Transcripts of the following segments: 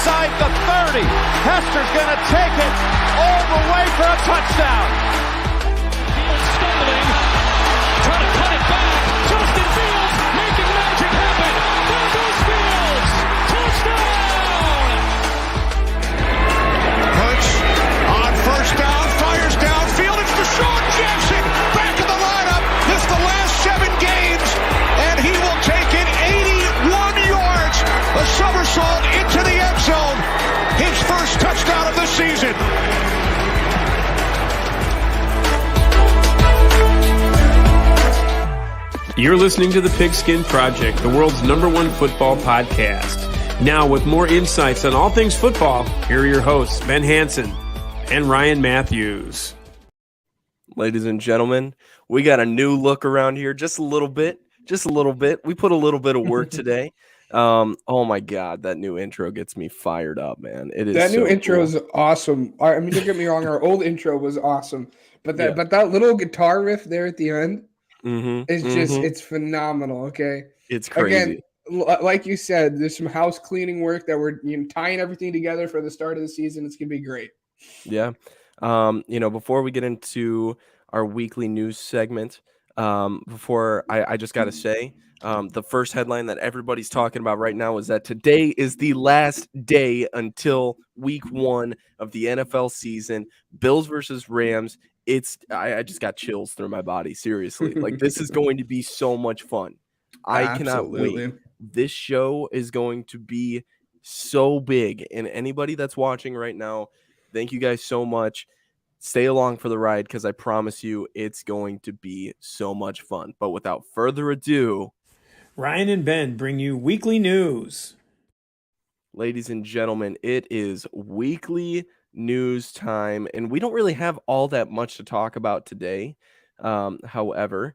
inside the 30. Hester's going to take it all the way for a touchdown. Fields stumbling, trying to cut it back. Justin Fields making magic happen. There goes Fields. Touchdown! Hurts on first down, fires downfield. It's Deshaun Jackson back in the lineup. Missed the last 7 games, and he will take it 81 yards. A somersault into the end zone. His first touchdown of the season. You're listening to The Pigskin Project, the world's #1 football podcast. Now, with more insights on all things football, here are your hosts, Ben Hansen and Ryan Matthews. Ladies and gentlemen, we got a new look around here, just a little bit. We put a little bit of work today. Oh my God, that new intro gets me fired up, man. It is that new so intro cool. is awesome. I mean, don't get me wrong, our old intro was awesome, but that little guitar riff there at the end is just it's phenomenal. Okay, it's crazy. Again, like you said, there's some house cleaning work that we're tying everything together for the start of the season. It's gonna be great. Yeah. Before we get into our weekly news segment, I just got to say, the first headline that everybody's talking about right now is that today is the last day until week 1 of the NFL season. Bills versus Rams. I just got chills through my body. Seriously. Like, this is going to be so much fun. I cannot wait. This show is going to be so big. And anybody that's watching right now, thank you guys so much. Stay along for the ride, because I promise you it's going to be so much fun. But without further ado, Ryan and Ben bring you weekly news. ladies and gentlemen, it is weekly news time, and we don't really have all that much to talk about today. However,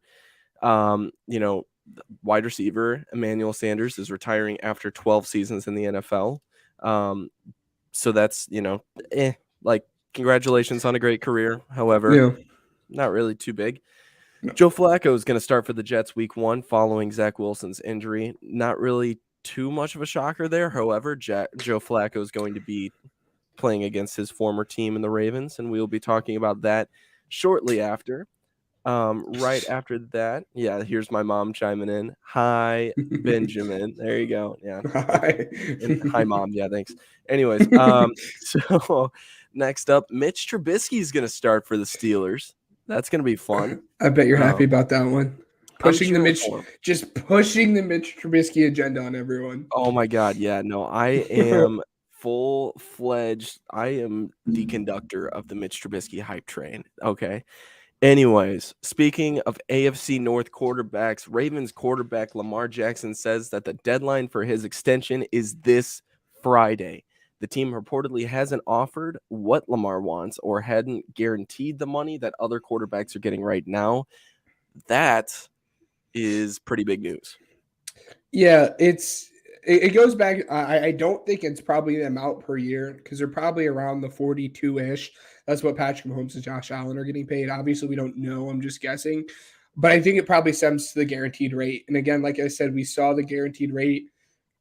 wide receiver Emmanuel Sanders is retiring after 12 seasons in the NFL. So that's, congratulations on a great career. However, not really too big. No. Joe Flacco is going to start for the Jets week 1 following Zach Wilson's injury. Not really too much of a shocker there. However, Joe Flacco is going to be playing against his former team in the Ravens, and we'll be talking about that shortly after. Right after that, here's my mom chiming in. Hi, Benjamin. There you go. Yeah. Hi. And hi, Mom. Yeah, thanks. Anyways, so next up, Mitch Trubisky is going to start for the Steelers. That's going to be fun. I bet you're happy about that one. Pushing the Mitch Trubisky agenda on everyone. Oh my God. Yeah, no, I am full-fledged. I am the conductor of the Mitch Trubisky hype train. Okay. Anyways, speaking of AFC North quarterbacks, Ravens quarterback Lamar Jackson says that the deadline for his extension is this Friday. The team reportedly hasn't offered what Lamar wants or hadn't guaranteed the money that other quarterbacks are getting right now. That is pretty big news. Yeah, it goes back. I don't think it's probably the amount per year, because they're probably around the 42-ish. That's what Patrick Mahomes and Josh Allen are getting paid. Obviously, we don't know. I'm just guessing. But I think it probably stems to the guaranteed rate. And again, like I said, we saw the guaranteed rate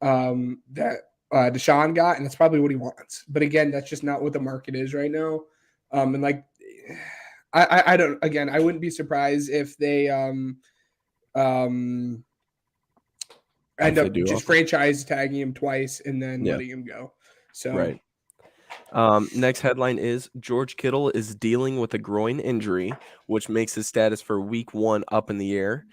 that Deshaun got, and that's probably what he wants. But again, that's just not what the market is right now. I wouldn't be surprised if they end up just franchise tagging him twice and then letting him go. So right. Next headline is George Kittle is dealing with a groin injury, which makes his status for week 1 up in the air.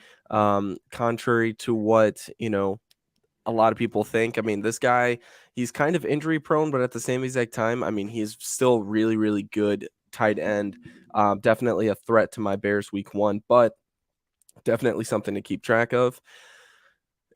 Contrary to what, a lot of people think. I mean, this guy, he's kind of injury prone, but at the same exact time, I mean, he's still really, really good tight end. Definitely a threat to my Bears week 1, but definitely something to keep track of.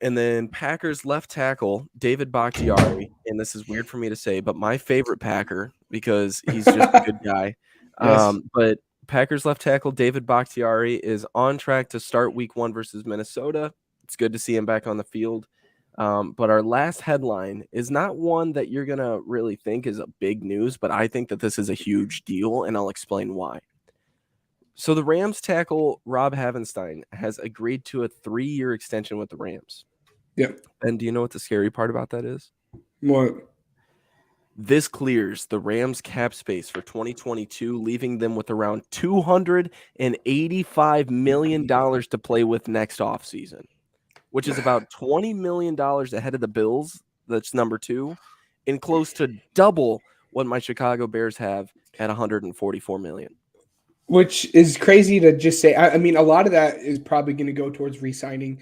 And then Packers left tackle David Bakhtiari, and this is weird for me to say, but my favorite Packer, because he's just a good guy. Yes. But Packers left tackle David Bakhtiari is on track to start week 1 versus Minnesota. It's good to see him back on the field. But our last headline is not one that you're going to really think is a big news, but I think that this is a huge deal, and I'll explain why. So the Rams tackle Rob Havenstein has agreed to a 3-year extension with the Rams. Yep. And do you know what the scary part about that is? What? This clears the Rams cap space for 2022, leaving them with around $285 million to play with next offseason, which is about $20 million ahead of the Bills. That's number 2, and close to double what my Chicago Bears have at $144 million. Which is crazy to just say. I mean, a lot of that is probably going to go towards re-signing,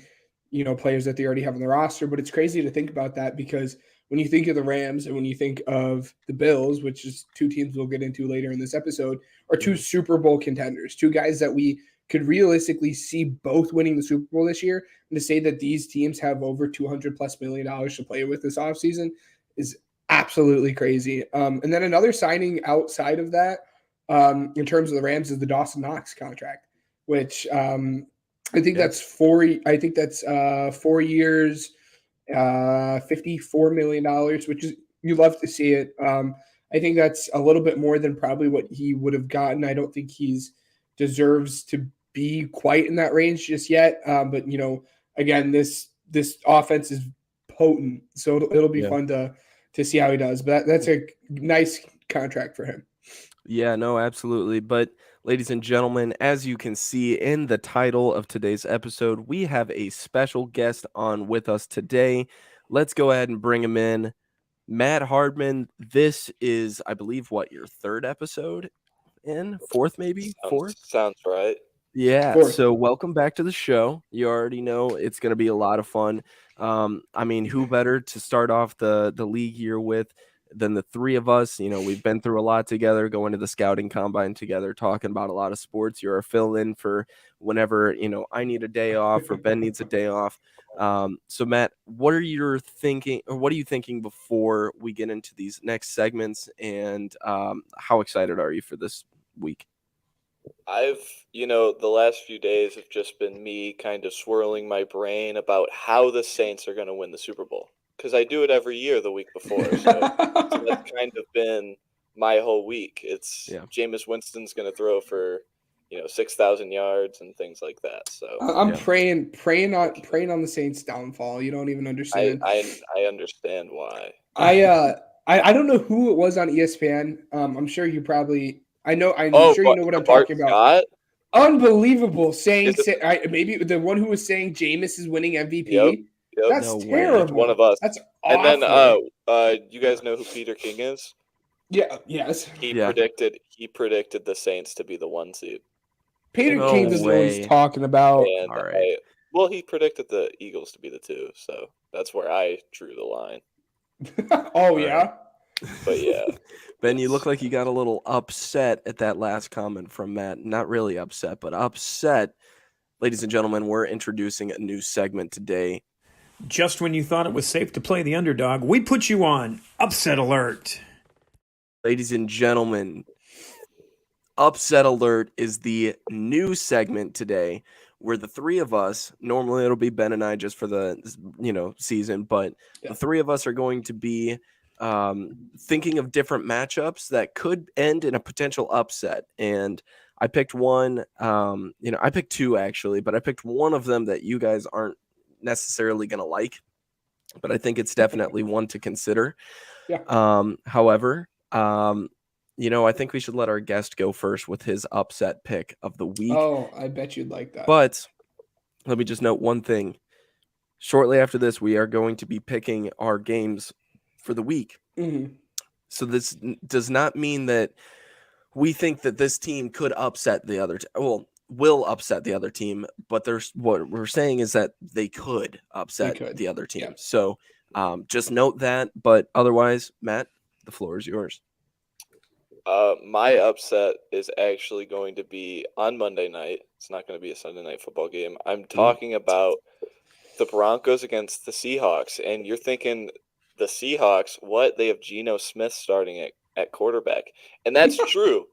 players that they already have on the roster. But it's crazy to think about that because when you think of the Rams and when you think of the Bills, which is 2 teams we'll get into later in this episode, are 2 Super Bowl contenders, 2 guys that we could realistically see both winning the Super Bowl this year. And to say that these teams have over $200+ million to play with this offseason is absolutely crazy. And then another signing outside of that, in terms of the Rams, is the Dawson Knox contract, which I think that's 4 years, $54 million, which is, you love to see it. I think that's a little bit more than probably what he would have gotten. I don't think he's deserves to be quite in that range just yet. But again, this offense is potent, so it'll be fun to see how he does. But that's a nice contract for him. Yeah, no, absolutely. But ladies and gentlemen, as you can see in the title of today's episode, we have a special guest on with us today. Let's go ahead and bring him in. Matt Hartman. This is, I believe, your 3rd episode in? 4th, maybe? 4th? Sounds right. Yeah, 4th. So welcome back to the show. You already know it's going to be a lot of fun. I mean, who better to start off the league year with than the 3 of us? We've been through a lot together, going to the scouting combine together, talking about a lot of sports. You're a fill-in for whenever, I need a day off or Ben needs a day off. So Matt, what are you thinking before we get into these next segments, and how excited are you for this week? The last few days have just been me kind of swirling my brain about how the Saints are going to win the Super Bowl. Because I do it every year the week before. So that's kind of been my whole week. It's Jameis Winston's going to throw for, 6,000 yards and things like that. So I'm praying on the Saints' downfall. You don't even understand. I understand why. I don't know who it was on ESPN. I'm sure you probably. I'm sure you know what I'm Bart talking about. Scott? Unbelievable. Maybe the one who was saying Jameis is winning MVP. Yep. That's No terrible. It's one of us. That's awful. And then, you guys know who Peter King is? Yeah. Yes. He predicted the Saints to be the 1 seed. Peter King doesn't know what he's talking about. And all right. he predicted the Eagles to be the 2, so that's where I drew the line. Oh, yeah? But yeah. Ben, you look like you got a little upset at that last comment from Matt. Not really upset, but upset. Ladies and gentlemen, we're introducing a new segment today. Just when you thought it was safe to play the underdog, we put you on Upset Alert. Ladies and gentlemen, Upset Alert is the new segment today where the 3 of us, normally it'll be Ben and I just for the season, but the 3 of us are going to be thinking of different matchups that could end in a potential upset. And I picked one, I picked 2 actually, but I picked one of them that you guys aren't necessarily going to like, but I think it's definitely one to consider. Yeah. However, I think we should let our guest go first with his upset pick of the week. Oh, I bet you'd like that. But let me just note one thing. Shortly after this, we are going to be picking our games for the week. Mm-hmm. So this does not mean that we think that this team could upset the other will upset the other team, but what we're saying is that they could upset the other team. Yeah. So just note that, but otherwise, Matt, the floor is yours. My upset is actually going to be on Monday night. It's not going to be a Sunday night football game. I'm talking about the Broncos against the Seahawks, and you're thinking the Seahawks, what? They have Geno Smith starting at quarterback, and that's true,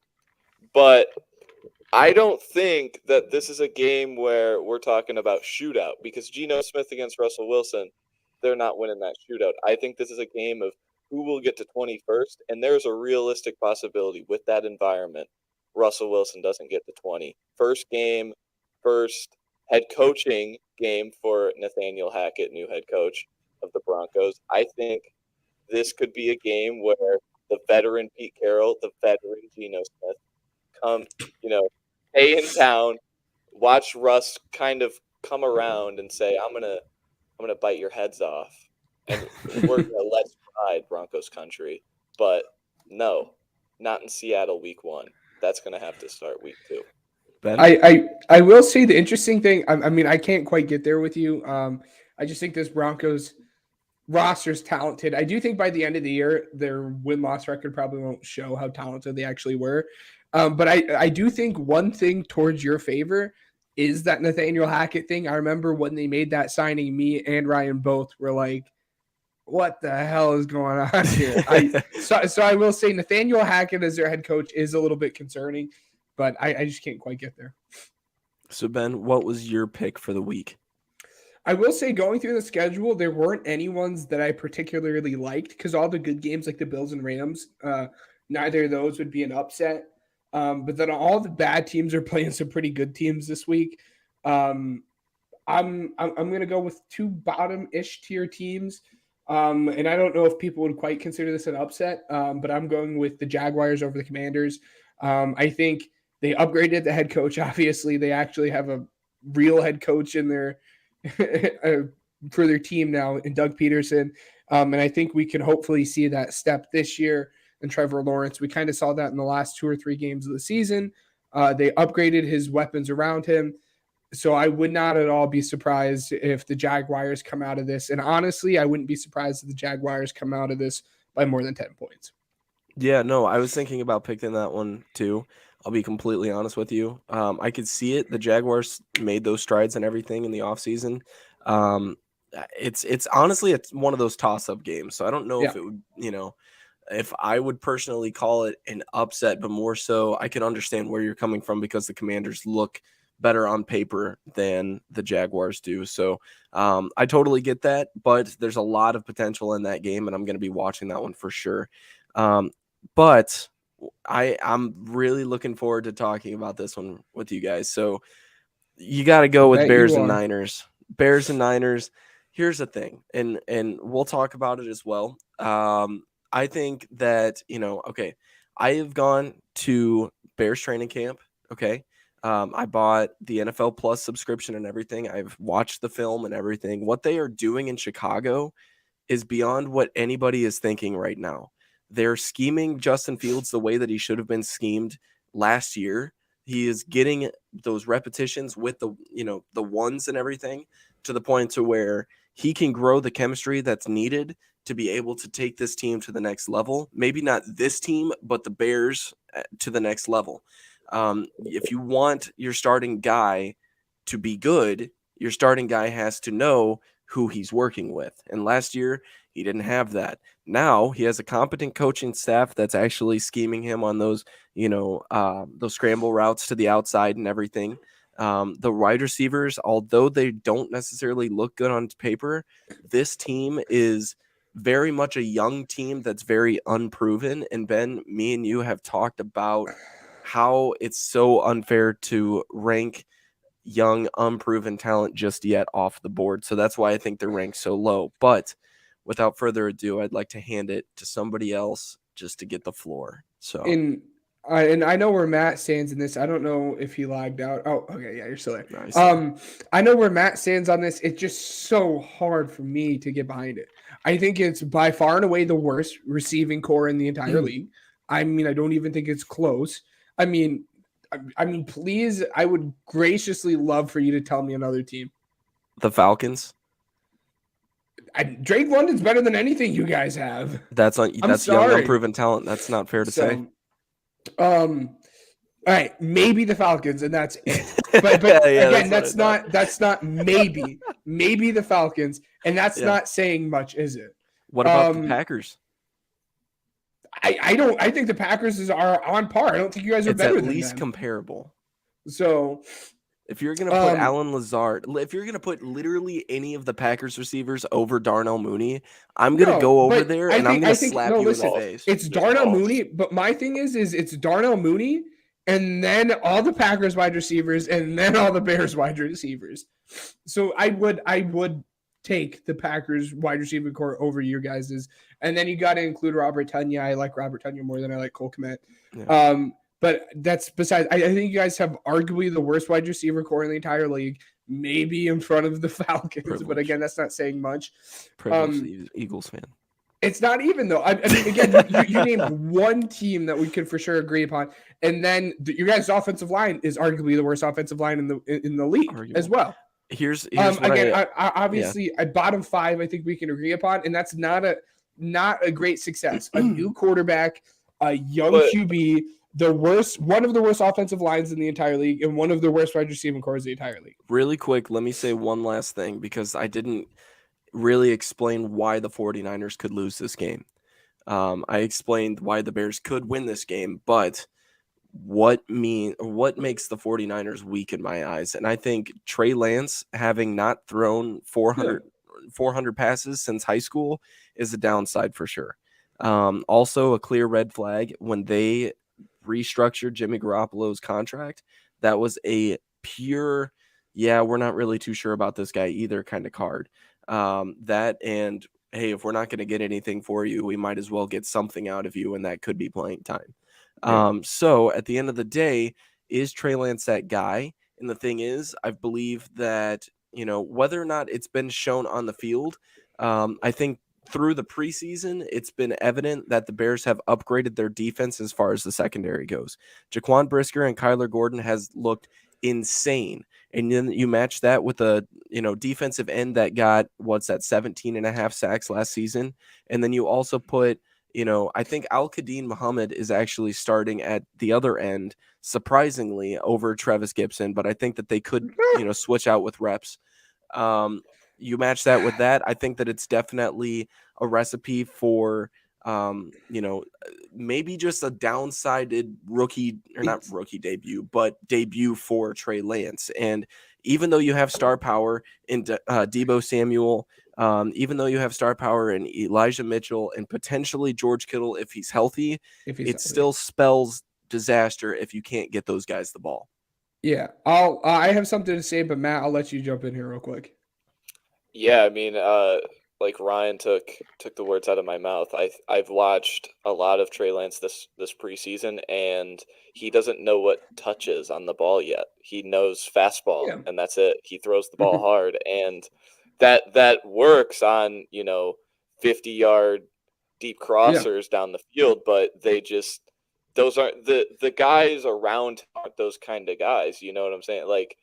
but I don't think that this is a game where we're talking about shootout, because Geno Smith against Russell Wilson, they're not winning that shootout. I think this is a game of who will get to 20 first, and there's a realistic possibility with that environment Russell Wilson doesn't get to 20. First game, first head coaching game for Nathaniel Hackett, new head coach of the Broncos. I think this could be a game where the veteran Pete Carroll, the veteran Geno Smith come, stay in town, watch Russ kind of come around and say, I'm gonna bite your heads off, and we're gonna let's ride Broncos country. But no, not in Seattle week 1. That's gonna have to start week 2. Ben? I will say the interesting thing. I mean, I can't quite get there with you. I just think this Broncos roster is talented. I do think by the end of the year, their win-loss record probably won't show how talented they actually were. But I do think one thing towards your favor is that Nathaniel Hackett thing. I remember when they made that signing, me and Ryan both were like, what the hell is going on here? So I will say Nathaniel Hackett as their head coach is a little bit concerning, but I just can't quite get there. So, Ben, what was your pick for the week? I will say going through the schedule, there weren't any ones that I particularly liked because all the good games like the Bills and Rams, neither of those would be an upset. But then all the bad teams are playing some pretty good teams this week. I'm going to go with 2 bottom-ish tier teams. And I don't know if people would quite consider this an upset, but I'm going with the Jaguars over the Commanders. I think they upgraded the head coach. Obviously, they actually have a real head coach in their for their team now in Doug Peterson. And I think we can hopefully see that step this year in Trevor Lawrence. We kind of saw that in the last 2 or 3 games of the season. They upgraded his weapons around him. So I would not at all be surprised if the Jaguars come out of this. And honestly, I wouldn't be surprised if the Jaguars come out of this by more than 10 points. Yeah, no, I was thinking about picking that one too. I'll be completely honest with you. I could see it. The Jaguars made those strides and everything in the offseason. It's honestly, it's one of those toss-up games. So I don't know if it would, if I would personally call it an upset, but more so I can understand where you're coming from because the Commanders look better on paper than the Jaguars do. So I totally get that, but there's a lot of potential in that game, and I'm going to be watching that one for sure. But I'm really looking forward to talking about this one with you guys. So you got to go with Bears and Niners. Bears and Niners. Here's the thing, and we'll talk about it as well. I think that, I have gone to Bears training camp. Okay. I bought the NFL Plus subscription and everything. I've watched the film and everything. What they are doing in Chicago is beyond what anybody is thinking right now. They're scheming Justin Fields the way that he should have been schemed last year. He is getting those repetitions with the ones and everything to the point to where he can grow the chemistry that's needed to be able to take this team to the next level. Maybe not this team, but the Bears to the next level. If you want your starting guy to be good, your starting guy has to know who he's working with. And last year, he didn't have that. Now he has a competent coaching staff that's actually scheming him on those, those scramble routes to the outside and everything. The wide receivers, although they don't necessarily look good on paper, this team is very much a young team that's very unproven. And Ben, me and you have talked about how it's so unfair to rank young, unproven talent just yet off the board. So that's why I think they're ranked so low. But without further ado, I'd like to hand it to somebody else just to get the floor. So and I know where Matt stands in this. I don't know if he lagged out. Oh, okay, yeah, you're still there. Nice. I know where Matt stands on this. It's just so hard for me to get behind it. I think it's by far and away the worst receiving core in the entire league. I mean, I don't even think it's close. I mean, please, I would graciously love for you to tell me another team. The Falcons. Drake London's better than anything you guys have. That's young, unproven talent. That's not fair to say. All right, maybe the Falcons, and that's it. But yeah, again, that's not maybe. Maybe the Falcons, and that's not saying much, is it? What about the Packers? I think the Packers are on par. I don't think you guys are better than them. It's at least comparable. So if you're going to put Alan Lazard, if you're going to put literally any of the Packers receivers over Darnell Mooney, I'm going to go over there and I'm going to slap you in the face. It's Darnell Mooney, but my thing is it's Darnell Mooney and then all the Packers wide receivers and then all the Bears wide receivers. So I would take the Packers wide receiver core over your guys's. And then you got to include Robert Tonyan. I like Robert Tonyan more than I like Cole Kmet. Yeah. But that's besides. I think you guys have arguably the worst wide receiver core in the entire league, maybe in front of the Falcons. Privilege. But again, that's not saying much. Eagles fan. It's not even though. I mean, again, you named one team that we could for sure agree upon, and then your guys' offensive line is arguably the worst offensive line in the league as well. Here's again, I obviously at bottom 5, I think we can agree upon, and that's not a great success. A new quarterback, a young QB. One of the worst offensive lines in the entire league, and one of the worst wide receiving cores in the entire league. Really quick, let me say one last thing because I didn't really explain why the 49ers could lose this game. I explained why the Bears could win this game, but what makes the 49ers weak in my eyes? And I think Trey Lance, having not thrown 400 passes since high school, is a downside for sure. Also, a clear red flag when they restructured Jimmy Garoppolo's contract. That was a pure, we're not really too sure about this guy either kind of card. That and, hey, if we're not going to get anything for you, we might as well get something out of you, and that could be playing time. So at the end of the day, is Trey Lance that guy? And the thing is, I believe that, whether or not it's been shown on the field, I think through the preseason, it's been evident that the Bears have upgraded their defense as far as the secondary goes. Jaquan Brisker and Kyler Gordon has looked insane. And then you match that with a, defensive end that got, 17.5 sacks last season. And then you also put, I think Al-Qadim Muhammad is actually starting at the other end, surprisingly, over Travis Gibson. But I think that they could, switch out with reps. You match that with that, I think that it's definitely a recipe for, maybe just a downside rookie, or not rookie debut, but debut for Trey Lance. And even though you have star power in Deebo Samuel, even though you have star power in Elijah Mitchell and potentially George Kittle if he's healthy, still spells disaster if you can't get those guys the ball. Yeah, I have something to say, but Matt, I'll let you jump in here real quick. Yeah, I mean, like Ryan took the words out of my mouth. I've watched a lot of Trey Lance this preseason, and he doesn't know what touch is on the ball yet. He knows fastball, and that's it. He throws the ball hard, and that works on 50-yard deep crossers down the field. But those aren't the guys around aren't those kind of guys. You know what I'm saying? Like.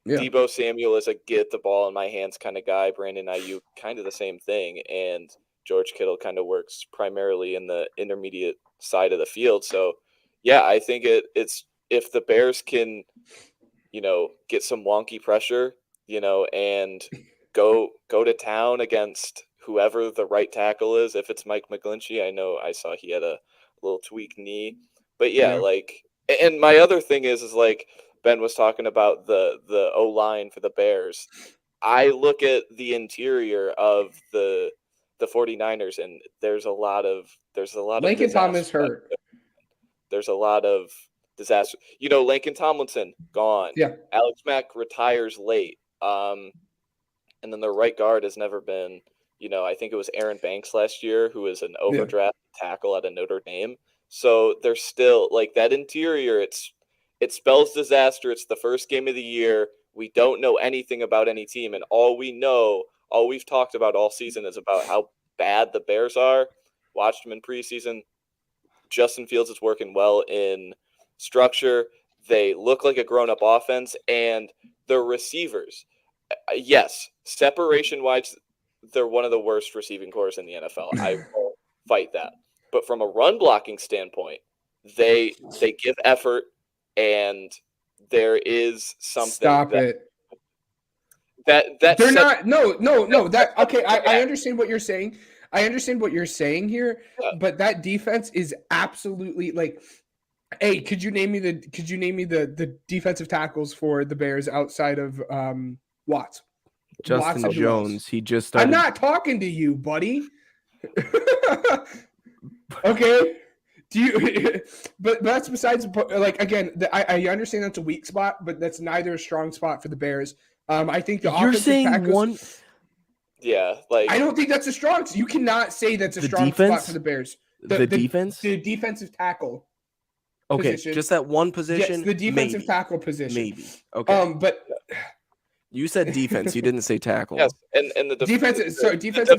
Yeah. Deebo Samuel is a get the ball in my hands kind of guy. Brandon Ayuk, kind of the same thing. And George Kittle kind of works primarily in the intermediate side of the field. So, yeah, I think it's if the Bears can, get some wonky pressure, and go to town against whoever the right tackle is. If it's Mike McGlinchey, I saw he had a little tweaked knee. But, and my other thing is like, Ben was talking about the O-line for the Bears. I look at the interior of the 49ers, and there's a lot of Lincoln Thomas hurt. There's a lot of disaster. Lincoln Tomlinson gone. Yeah. Alex Mack retires late. And then the right guard has never been. I think it was Aaron Banks last year, who was an overdraft tackle at Notre Dame. So there's still like that interior. It spells disaster. It's the first game of the year. We don't know anything about any team. And all we've talked about all season is about how bad the Bears are. Watched them in preseason. Justin Fields is working well in structure. They look like a grown-up offense. And the receivers, yes, separation-wise, they're one of the worst receiving corps in the NFL. I will fight that. But from a run-blocking standpoint, they give effort. And there is something. Stop it. That they're not. No. That okay. I understand what you're saying. I understand what you're saying here, but that defense is absolutely like. Hey, could you name me the defensive tackles for the Bears outside of Watts? Justin Jones. He just started. I'm not talking to you, buddy. Okay. Do you? But that's besides. Like again, I understand that's a weak spot, but that's neither a strong spot for the Bears. I think the you're saying tackles, one. Yeah, like I don't think that's a strong. You cannot say that's a strong spot for the Bears. The defense, the defensive tackle. Okay, position. just that one position. Yes, the defensive tackle position. Maybe. Okay. But you said defense. You didn't say tackle. yes, and the defensive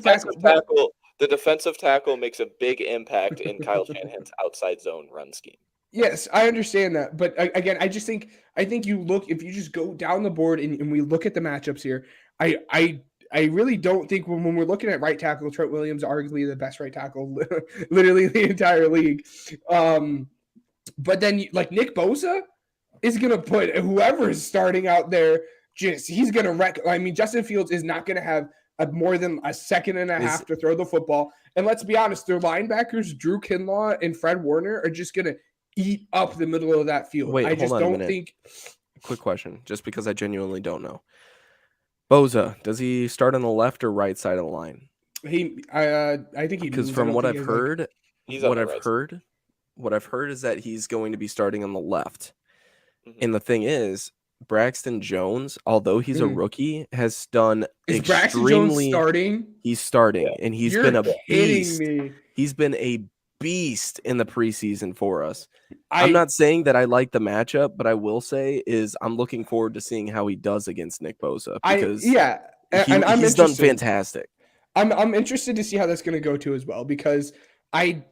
tackle. tackle. The defensive tackle makes a big impact in Kyle Shanahan's outside zone run scheme. Yes, I understand that, but again, I think you look, if you just go down the board and we look at the matchups here, I really don't think when we're looking at right tackle, Trent Williams arguably the best right tackle, literally the entire league. But then like Nick Bosa is gonna put whoever is starting out there, he's gonna wreck. I mean, Justin Fields is not gonna have more than a second and a half to throw the football. And let's be honest, their linebackers, Drew Kinlaw and Fred Warner, are just gonna eat up the middle of that field. Wait, I just don't think. Quick question, just because I genuinely don't know. Bosa, does he start on the left or right side of the line? I think he. Because from what I've heard, what I've heard is that he's going to be starting on the left. Mm-hmm. And the thing is, Braxton Jones, although he's a rookie, has done extremely. Braxton Jones starting? He's starting, and he's been a beast. Me. He's been a beast in the preseason for us. I'm not saying that I like the matchup, but I will say is I'm looking forward to seeing how he does against Nick Bosa because he's done fantastic. I'm interested to see how that's going to go too as well, because I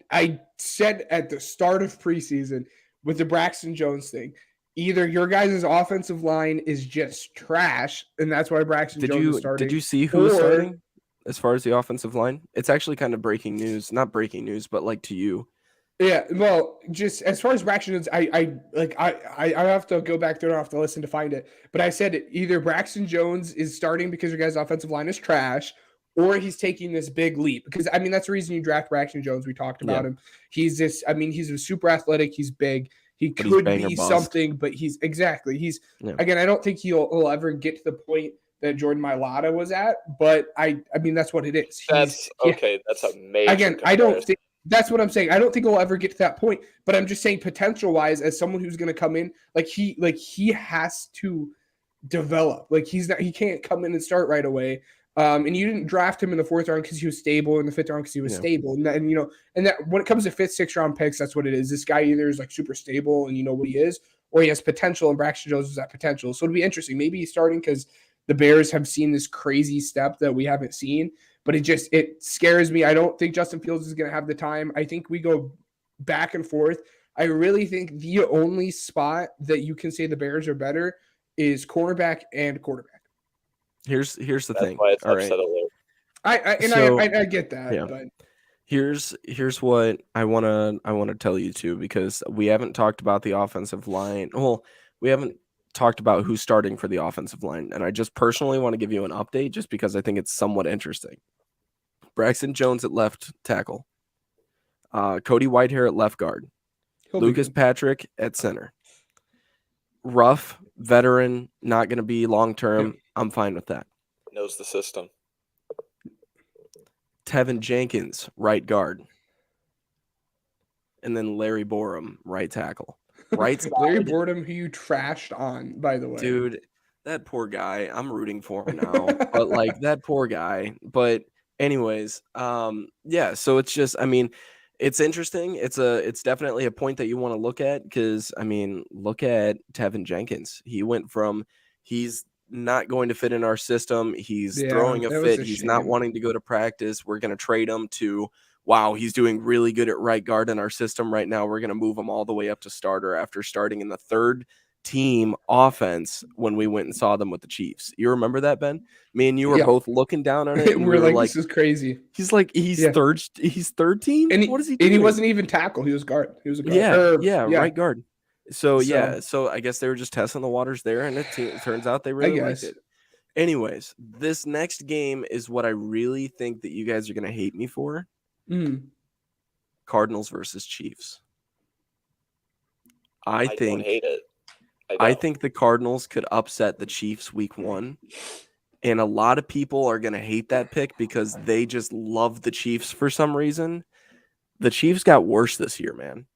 said at the start of preseason with the Braxton Jones thing, either your guys' offensive line is just trash, and that's why Braxton Jones is starting. Did you see who was starting as far as the offensive line? It's actually kind of breaking news. Not breaking news, but like to you. Yeah, well, just as far as Braxton Jones, I have to go back there. I have to listen to find it. But I said either Braxton Jones is starting because your guys' offensive line is trash, or he's taking this big leap. Because, I mean, that's the reason you draft Braxton Jones. We talked about him. He's a super athletic. He's big. He could be something, but again, I don't think he'll ever get to the point that Jordan Mailata was at, but I mean, that's what it is. That's a major Again, comparison. I don't think that's what I'm saying. I don't think he'll ever get to that point, but I'm just saying potential wise, as someone who's going to come in, he has to develop. He can't come in and start right away. And you didn't draft him in the 4th round because he was stable, in the 5th round because he was stable. And that when it comes to 5th, 6th round picks, that's what it is. This guy either is like super stable and you know what he is, or he has potential, and Braxton Jones is that potential. So it'll be interesting. Maybe he's starting because the Bears have seen this crazy step that we haven't seen, but it scares me. I don't think Justin Fields is going to have the time. I think we go back and forth. I really think the only spot that you can say the Bears are better is cornerback and quarterback. Here's the thing. Why it's upset alert. I get that. Yeah. But Here's what I wanna tell you too, because we haven't talked about the offensive line. Well, we haven't talked about who's starting for the offensive line, and I just personally want to give you an update just because I think it's somewhat interesting. Braxton Jones at left tackle, Cody Whitehair at left guard, Lucas Patrick at center. Rough veteran, not going to be long term. I'm fine with that. Knows the system. Tevin Jenkins, right guard. And then Larry Borum, right tackle. Right side. Larry Borum, who you trashed on, by the way. Dude, that poor guy. I'm rooting for him now. But that poor guy. But anyways, so it's just, I mean, it's interesting. It's definitely a point that you want to look at because, I mean, look at Tevin Jenkins. He went from he's not going to fit in our system. He's throwing a fit. He's not wanting to go to practice. We're going to trade him to, wow, he's doing really good at right guard in our system right now. We're going to move him all the way up to starter after starting in the 3rd team offense when we went and saw them with the Chiefs. You remember that, Ben? Me and you were both looking down on it. And we were like, this is crazy. He's third team. And what is he doing? And he wasn't even tackle. He was guard. He was a guard. Right guard. So I guess they were just testing the waters there, and it turns out they really liked it. Anyways, this next game is what I really think that you guys are going to hate me for. Cardinals versus Chiefs. I don't hate it. I think the Cardinals could upset the Chiefs week 1. And a lot of people are going to hate that pick because they just love the Chiefs for some reason. The Chiefs got worse this year, man.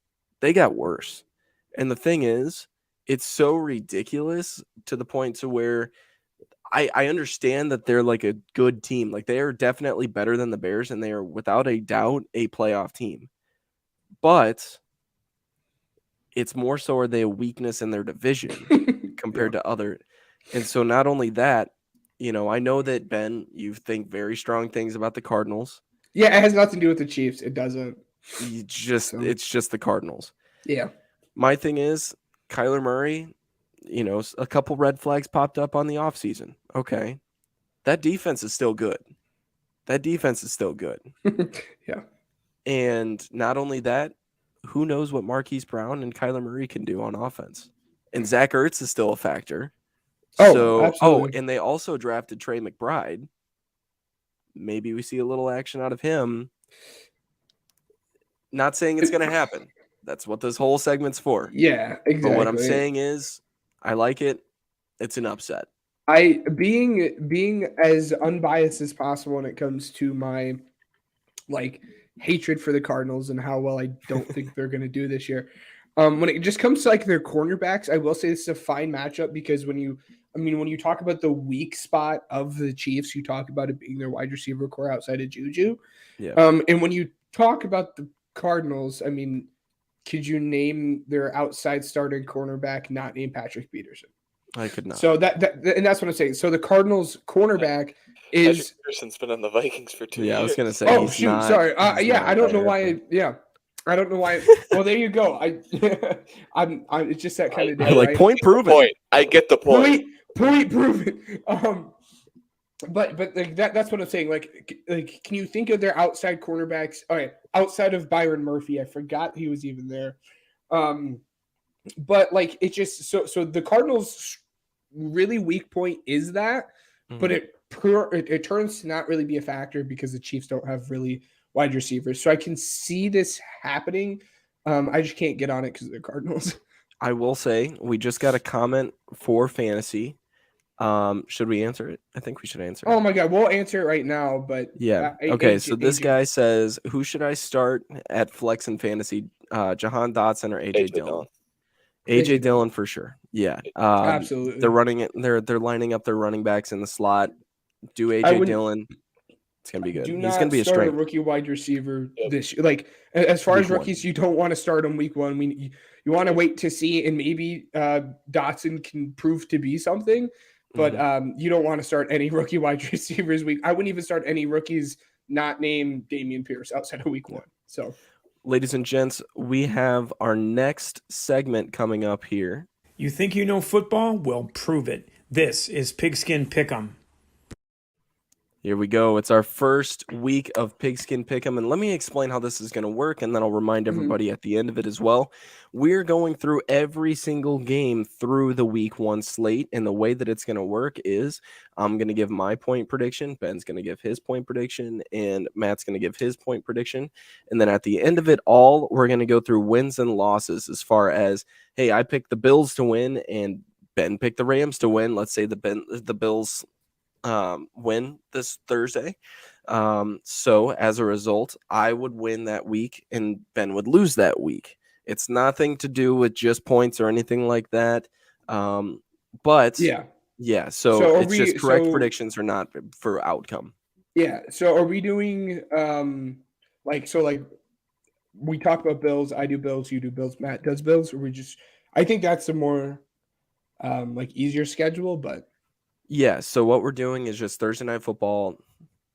They got worse. And the thing is, it's so ridiculous to the point to where I understand that they're like a good team. Like they are definitely better than the Bears, and they are without a doubt a playoff team. But it's more so are they a weakness in their division compared to other. And so not only that, I know that Ben, you think very strong things about the Cardinals. Yeah, it has nothing to do with the Chiefs. It doesn't. It's just the Cardinals. Yeah. My thing is Kyler Murray, a couple red flags popped up on the offseason. Okay. That defense is still good. Yeah. And not only that, who knows what Marquise Brown and Kyler Murray can do on offense. And Zach Ertz is still a factor. Absolutely. And they also drafted Trey McBride. Maybe we see a little action out of him. Not saying it's going to happen. That's what this whole segment's for. Yeah, exactly. But what I'm saying is, I like it. It's an upset. Being as unbiased as possible when it comes to my hatred for the Cardinals and how well I don't think they're going to do this year. When it just comes to their cornerbacks, I will say this is a fine matchup because when you talk about the weak spot of the Chiefs, you talk about it being their wide receiver core outside of Juju. Yeah. And when you talk about the Cardinals, could you name their outside starting cornerback not named Patrick Peterson? I could not. So and that's what I'm saying. So the Cardinals cornerback is Patrick Peterson's been on the Vikings for 2 years. Yeah, I was gonna say. Oh shoot, sorry. I don't know why. I don't know why. Well, there you go. I'm. It's just that kind of day. Like right? point proven. I get the point. Point proven. But that's what I'm saying. Like, can you think of their outside cornerbacks? All right, outside of Byron Murphy, I forgot he was even there. But it's just so the Cardinals' really weak point is that, but it turns to not really be a factor because the Chiefs don't have really wide receivers. So I can see this happening. I just can't get on it because of the Cardinals. I will say we just got a comment for fantasy. Should we answer it? I think we should answer it. Oh my God, we'll answer it right now. But yeah, okay. So this guy says, "Who should I start at flex and fantasy? Jahan Dotson or AJ Dillon?" AJ Dillon for sure. Yeah, absolutely. They're running it. They're lining up their running backs in the slot. Do AJ Dillon? It's gonna be good. He's gonna be a strength. A rookie wide receiver this year. As far as rookies, you don't want to start him week one. You want to wait to see, and maybe Dotson can prove to be something. But you don't want to start any rookie wide receivers week. I wouldn't even start any rookies not named Dameon Pierce outside of week one. So, ladies and gents, we have our next segment coming up here. You think you know football? Well, prove it. This is Pigskin Pick'em. Here we go. It's our first week of Pigskin Pick'em, and let me explain how this is going to work, and then I'll remind everybody at the end of it as well. We're going through every single game through the week one slate, and the way that it's going to work is I'm going to give my point prediction, Ben's going to give his point prediction, and Matt's going to give his point prediction, and then at the end of it all, we're going to go through wins and losses as far as, hey, I picked the Bills to win, and Ben picked the Rams to win. Let's say the Bills win this Thursday. So as a result, I would win that week and Ben would lose that week. It's nothing to do with just points or anything like that. But yeah. So it's just correct predictions or not for outcome. Yeah. So are we doing we talk about Bills, I do Bills, you do Bills, Matt does Bills, or I think that's a more easier schedule, but yeah, so what we're doing is just Thursday night football.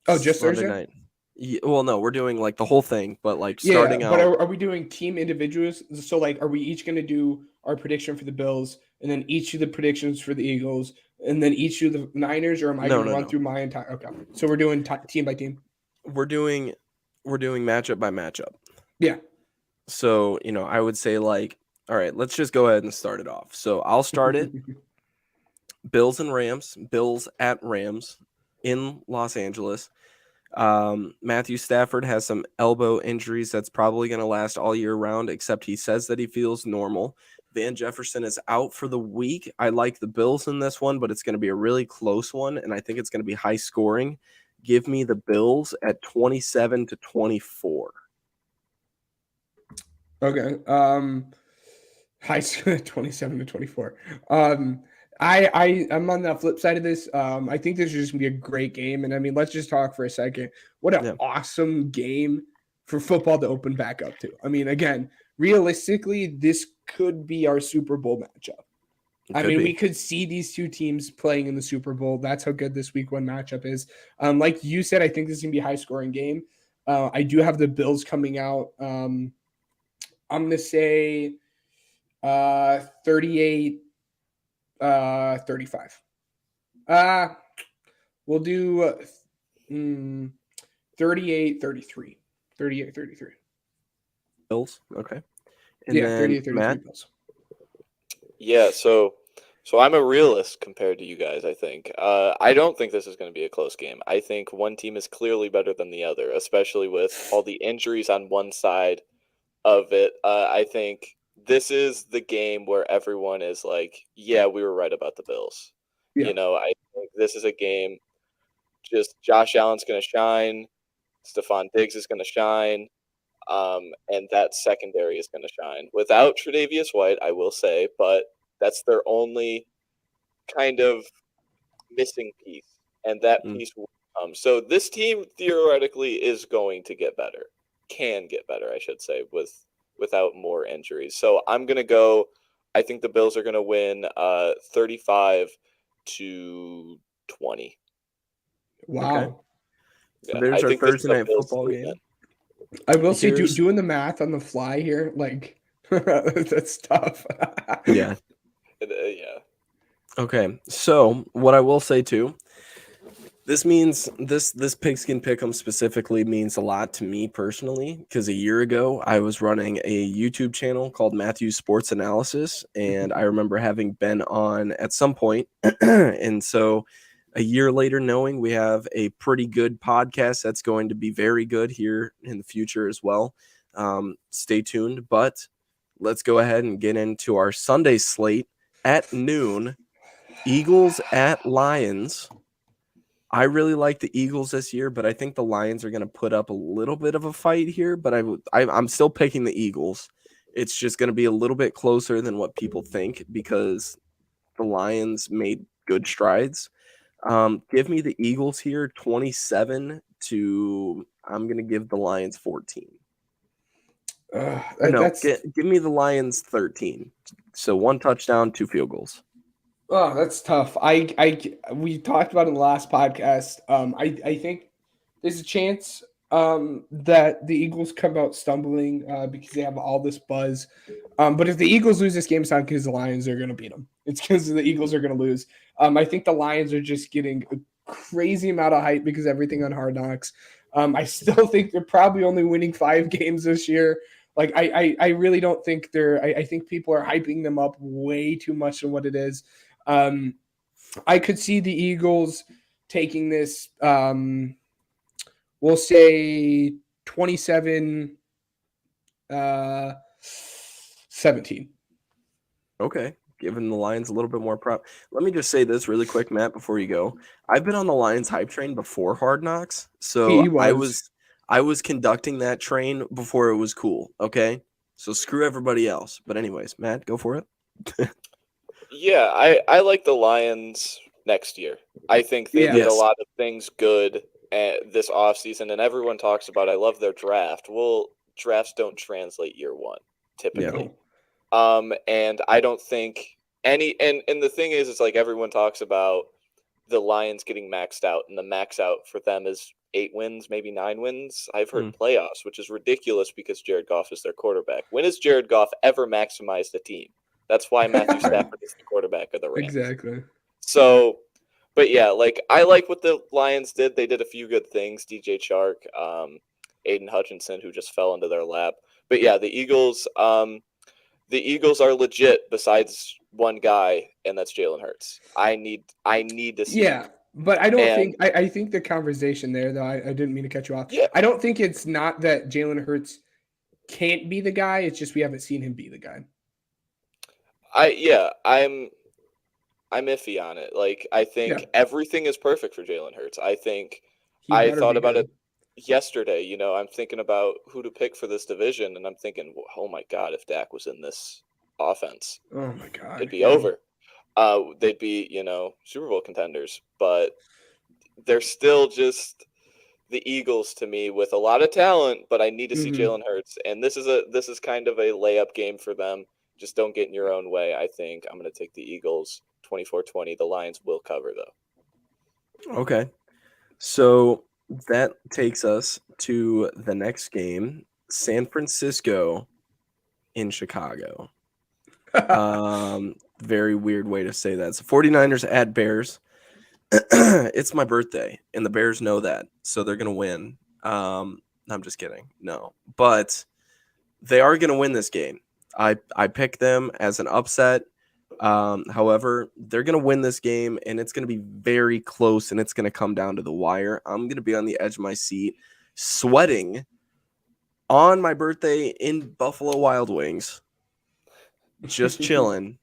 Oh, just Sunday Thursday night. Yeah, well, no, we're doing the whole thing, but starting out. But are we doing team individuals? So are we each going to do our prediction for the Bills, and then each of the predictions for the Eagles, and then each of the Niners, or am I going to run through my entire? Okay, so we're doing team by team. We're doing matchup by matchup. Yeah. So I would say all right, let's just go ahead and start it off. So I'll start it. Bills and Rams. Bills at Rams in Los Angeles. Matthew Stafford has some elbow injuries that's probably going to last all year round, except he says that he feels normal. Van Jefferson is out for the week. I like the Bills in this one, but it's going to be a really close one, and I think it's going to be high scoring. Give me the Bills at 27-24. Okay. High 27-24. I'm on the flip side of this. I think this is just gonna be a great game, and I mean, let's just talk for a second. What an awesome game for football to open back up to. I mean, again, realistically, this could be our Super Bowl matchup. We could see these two teams playing in the Super Bowl. That's how good this week 1 matchup is. Like you said, I think this is gonna be a high scoring game. I do have the Bills coming out. I'm gonna say 38. 35. We'll do 38, 33. 38, 33. Bills. Okay. And 38, 33 Matt? Bills. Yeah, so I'm a realist compared to you guys, I think. I don't think this is going to be a close game. I think one team is clearly better than the other, especially with all the injuries on one side of it. I think this is the game where everyone is like, yeah, we were right about the Bills. Yeah. I think this is a game just Josh Allen's going to shine, Stephon Diggs is going to shine, and that secondary is going to shine. Without Tre'Davious White, I will say, but that's their only kind of missing piece, and that piece will come. So this team theoretically is going to get better, can get better, I should say, without more injuries. So I'm going to go, I think the Bills are going to win 35-20. Wow. Okay. So Yeah, there's I our think this is Thursday a night Bills football team, game. I will say, Here's- doing the math on the fly here, like, that's tough. Yeah. Yeah. Okay. So what I will say too, this means this Pigskin Pick'em specifically means a lot to me personally, because a year ago I was running a YouTube channel called Matthew's Sports Analysis, and I remember having been on at some point, and so a year later, knowing we have a pretty good podcast that's going to be very good here in the future as well. Stay tuned, but let's go ahead and get into our Sunday slate at noon. Eagles at Lions. I really like the Eagles this year, but I think the Lions are going to put up a little bit of a fight here, but I'm still picking the Eagles. It's just going to be a little bit closer than what people think because the Lions made good strides. Give me the Eagles here 27 to I'm going to give the Lions 14. Give me the Lions 13. So 1 touchdown, 2 field goals. Oh, that's tough. We talked about it in the last podcast. I think there's a chance that the Eagles come out stumbling because they have all this buzz. But if the Eagles lose this game, it's not because the Lions are going to beat them. It's because the Eagles are going to lose. I think the Lions are just getting a crazy amount of hype because of everything on Hard Knocks. I still think they're probably only winning 5 games this year. Like I really don't think I think people are hyping them up way too much than what it is. I could see the Eagles taking this, we'll say 27-17. Okay. Giving the Lions a little bit more prop. Let me just say this really quick, Matt, before you go. I've been on the Lions hype train before Hard Knocks. So I was conducting that train before it was cool. Okay. So screw everybody else. But anyways, Matt, go for it. Yeah, I like the Lions next year. I think they did a lot of things good this offseason, and everyone talks about I love their draft. Well, drafts don't translate year 1, typically. Yeah. And I don't think and the thing is, it's like everyone talks about the Lions getting maxed out, and the max out for them is 8 wins, maybe 9 wins. I've heard playoffs, which is ridiculous because Jared Goff is their quarterback. When has Jared Goff ever maximized a team? That's why Matthew Stafford is the quarterback of the Rams. Exactly. So, but yeah, like I like what the Lions did. They did a few good things. DJ Chark, Aiden Hutchinson, who just fell into their lap. But yeah, the Eagles are legit. Besides one guy, and that's Jalen Hurts. I need to see. Yeah, but I don't think I think the conversation there, though. I didn't mean to cut you off. Yeah. I don't think it's not that Jalen Hurts can't be the guy. It's just we haven't seen him be the guy. I'm iffy on it. Like I think everything is perfect for Jalen Hurts. I think I thought about it yesterday. I'm thinking about who to pick for this division, and I'm thinking, oh my God, if Dak was in this offense, oh my God, it'd be over. they'd be, Super Bowl contenders. But they're still just the Eagles to me with a lot of talent, but I need to see Jalen Hurts. And this is kind of a layup game for them. Just don't get in your own way, I think. I'm going to take the Eagles 24-20. The Lions will cover, though. Okay. So that takes us to the next game, San Francisco in Chicago. Very weird way to say that. So 49ers at Bears. It's my birthday, and the Bears know that, so they're going to win. I'm just kidding. No. But they are going to win this game. I picked them as an upset. However, they're going to win this game, and it's going to be very close, and it's going to come down to the wire. I'm going to be on the edge of my seat, sweating on my birthday in Buffalo Wild Wings, just chilling.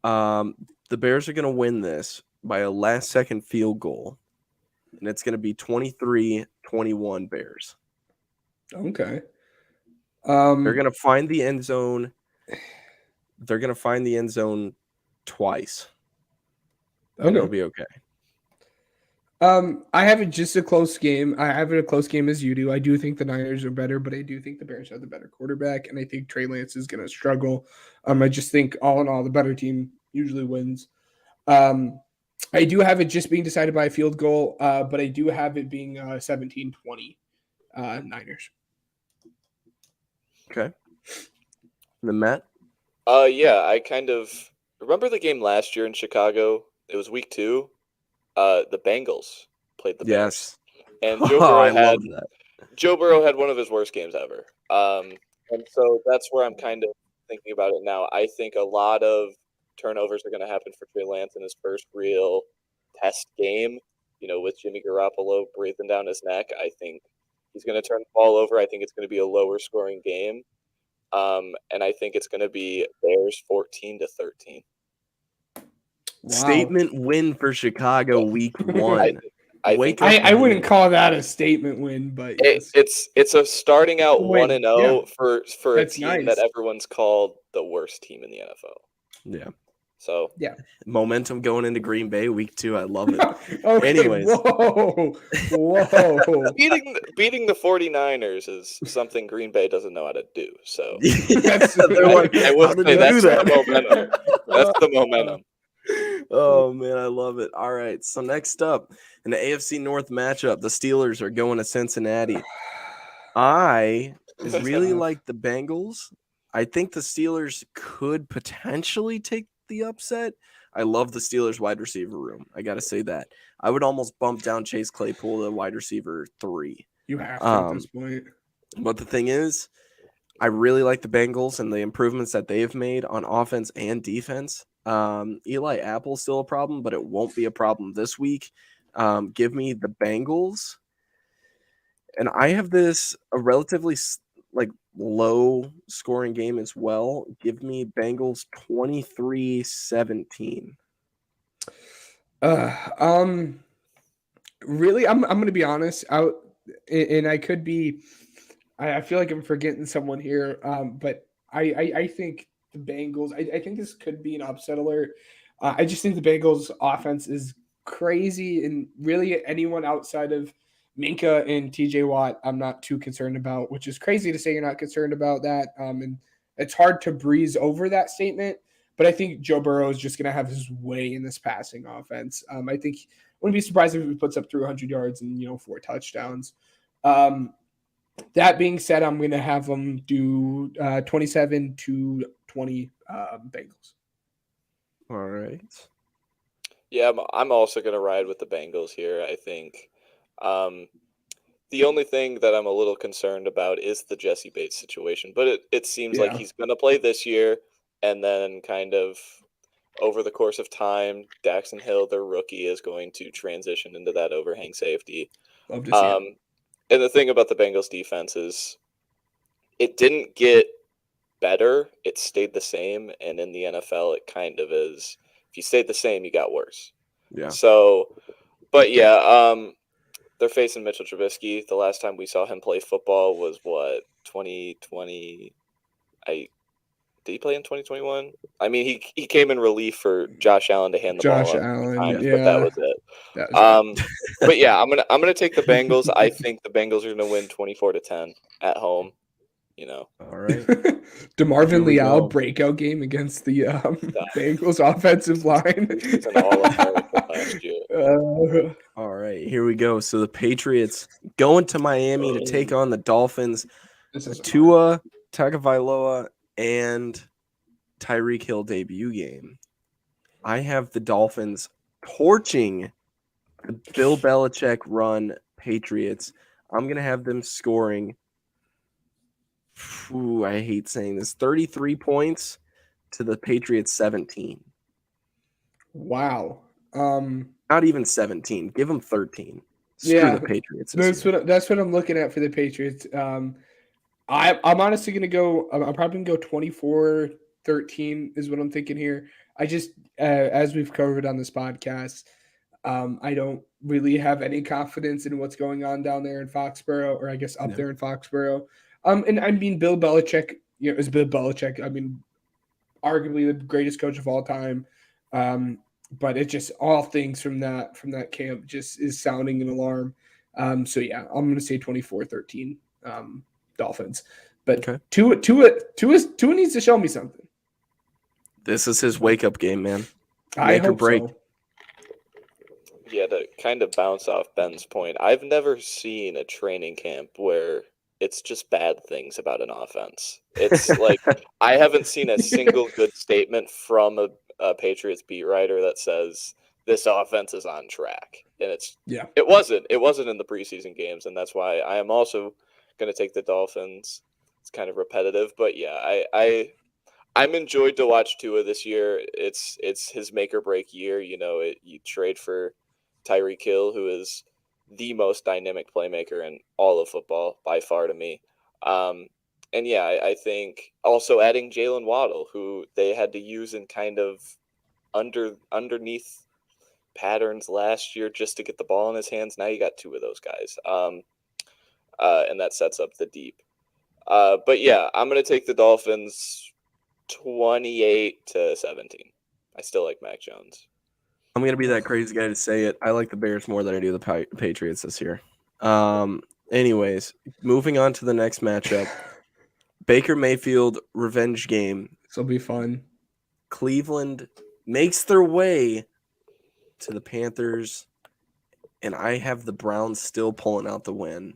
The Bears are going to win this by a last-second field goal, and it's going to be 23-21 Bears. Okay. They're going to find the end zone. They're going to find the end zone twice. Okay. And it'll be okay. I have it just a close game. I have it a close game as you do. I do think the Niners are better, but I do think the Bears have the better quarterback, and I think Trey Lance is going to struggle. I just think all in all, the better team usually wins. I do have it just being decided by a field goal, but I do have it being 17-20 Niners. Okay. And then Matt? Yeah, I kind of remember the game last year in Chicago. It was week 2. The Bengals played the Bears. Yes. And Joe Burrow had one of his worst games ever. And so that's where I'm kind of thinking about it now. I think a lot of turnovers are going to happen for Trey Lance in his first real test game, with Jimmy Garoppolo breathing down his neck. I think he's going to turn the ball over. I think it's going to be a lower scoring game. And I think it's going to be Bears 14-13. Wow. Statement win for Chicago week 1. I wouldn't call that a statement win, but yes. It's a starting out 1-0 Yeah. for That's a team nice. that everyone's called the worst team in the NFL. Yeah. So yeah, momentum going into Green Bay week 2. I love it. Okay, Anyways, whoa. beating the 49ers is something Green Bay doesn't know how to do. So they're like, I will say that's that? the momentum. That's the momentum. Oh man, I love it. All right, so next up in the AFC North matchup, the Steelers are going to Cincinnati. I really like the Bengals. I think the Steelers could potentially take the upset. I love the Steelers wide receiver room. I got to say that. I would almost bump down Chase Claypool to wide receiver 3. You have to at this point. But the thing is, I really like the Bengals and the improvements that they've made on offense and defense. Eli Apple's still a problem, but it won't be a problem this week. Give me the Bengals. And I have this a relatively low scoring game as well. Give me Bengals 23-17. Really, I'm going to be honest. And I could be. I feel like I'm forgetting someone here. But I think the Bengals. I think this could be an upset alert. I just think the Bengals offense is crazy, and really anyone outside of Minka and TJ Watt, I'm not too concerned about, which is crazy to say you're not concerned about that. And it's hard to breeze over that statement, but I think Joe Burrow is just going to have his way in this passing offense. I think I wouldn't be surprised if he puts up 300 yards and, 4 touchdowns. That being said, I'm going to have them do 27-20 Bengals. All right. Yeah, I'm also going to ride with the Bengals here, I think. The only thing that I'm a little concerned about is the Jesse Bates situation, but it seems like he's going to play this year, and then kind of over the course of time, Daxton Hill, their rookie, is going to transition into that overhang safety. Love to see it. And the thing about the Bengals defense is it didn't get better, it stayed the same, and in the NFL it kind of is. If you stayed the same, you got worse. Yeah. So, but yeah, they're facing Mitchell Trubisky. The last time we saw him play football was 2020. Did he play in 2021? I mean, he came in relief for Josh Allen to hand the Josh ball up Allen, times, yeah. but that was it. That was But yeah, I'm gonna take the Bengals. I think the Bengals are gonna win 24-10 at home. All right. DeMarvin Here we Leal go. breakout game against the Bengals offensive line. It's an All-American last year. All right, here we go. So the Patriots going to Miami to take on the Dolphins. This is Tua Tagovailoa and Tyreek Hill debut game. I have the Dolphins torching the Bill Belichick run Patriots. I'm going to have them scoring, I hate saying this, 33 points to the Patriots 17. Wow. Not even 17. Give them 13. Screw Yeah, the Patriots. That's what I'm looking at for the Patriots. I'm honestly going to go – I'm probably going to go 24-13 is what I'm thinking here. I just as we've covered on this podcast, I don't really have any confidence in what's going on down there in Foxborough, or I guess up there in Foxborough. And I mean, Bill Belichick, is Bill Belichick. I mean, arguably the greatest coach of all time. But it just all things from that camp just is sounding an alarm. So yeah, I'm going to say 24-13 Dolphins. But okay. Tua needs to show me something. This is his wake-up game, man. I Make or hope break. so. Yeah, to kind of bounce off Ben's point, I've never seen a training camp where it's just bad things about an offense. It's like I haven't seen a single good statement from a Patriots beat writer that says this offense is on track. And it wasn't in the preseason games, and that's why I am also going to take the Dolphins. It's kind of repetitive, but yeah, I'm enjoyed to watch Tua this year. It's his make or break year. You trade for Tyreek Hill, who is the most dynamic playmaker in all of football by far to me. And yeah, I think also adding Jalen Waddle, who they had to use in kind of underneath patterns last year just to get the ball in his hands. Now you got two of those guys. And that sets up the deep. But yeah, I'm going to take the Dolphins 28-17. I still like Mac Jones. I'm going to be that crazy guy to say it. I like the Bears more than I do the Patriots this year. Anyways, moving on to the next matchup. Baker Mayfield revenge game. This will be fun. Cleveland makes their way to the Panthers, and I have the Browns still pulling out the win.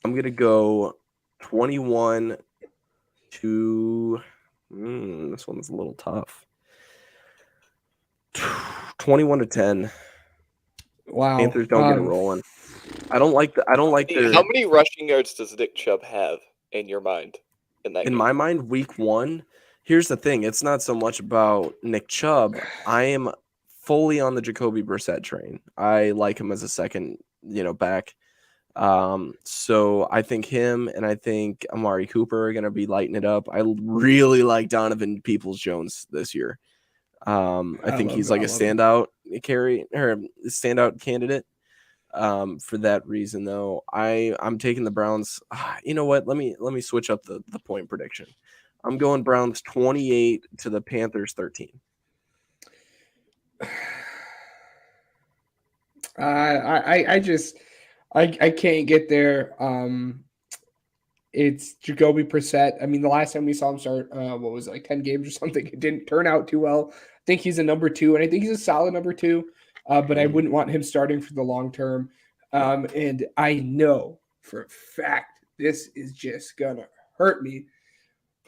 I'm going to go 21 to this one's a little tough. 21-10. Wow. Panthers don't get it rolling. I don't like their. How many rushing yards does Nick Chubb have in your mind in that game? My mind, week one. Here's the thing. It's not so much about Nick Chubb. I am fully on the Jacoby Brissett train. I like him as a second, back. So I think him and I think Amari Cooper are going to be lighting it up. I really like Donovan Peoples-Jones this year. I think he's like a standout candidate. For that reason, though, I'm taking the Browns. You know what? Let me switch up the point prediction. I'm going Browns 28 to the Panthers 13. I can't get there. It's Jacoby Brissett. I mean, the last time we saw him start, 10 games or something, it didn't turn out too well. I think he's a number 2, and I think he's a solid number 2, but I wouldn't want him starting for the long term. And I know for a fact this is just going to hurt me.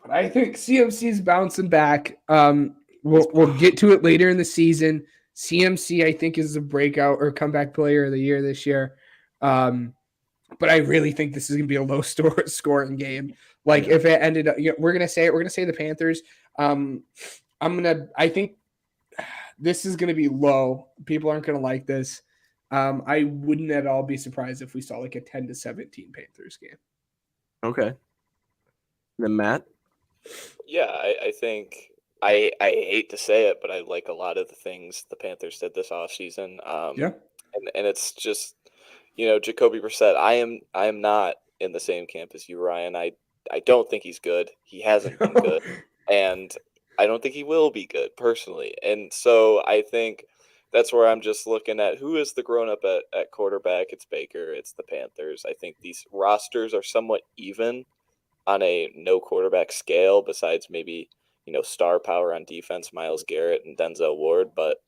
But I think CMC is bouncing back. We'll get to it later in the season. CMC, I think, is the breakout or comeback player of the year this year. But I really think this is going to be a low scoring game. Like if it ended up, we're going to say the Panthers. I think this is going to be low. People aren't going to like this. I wouldn't at all be surprised if we saw like a 10-17 Panthers game. Okay. Then Matt? Yeah, I think I hate to say it, but I like a lot of the things the Panthers did this offseason. And it's just, Jacoby Brissett. I am not in the same camp as you, Ryan. don't think he's good. He hasn't been good. And I don't think he will be good personally. And so I think that's where I'm just looking at who is the grown up at quarterback. It's Baker. It's the Panthers. I think these rosters are somewhat even on a no quarterback scale besides maybe, star power on defense, Myles Garrett and Denzel Ward. But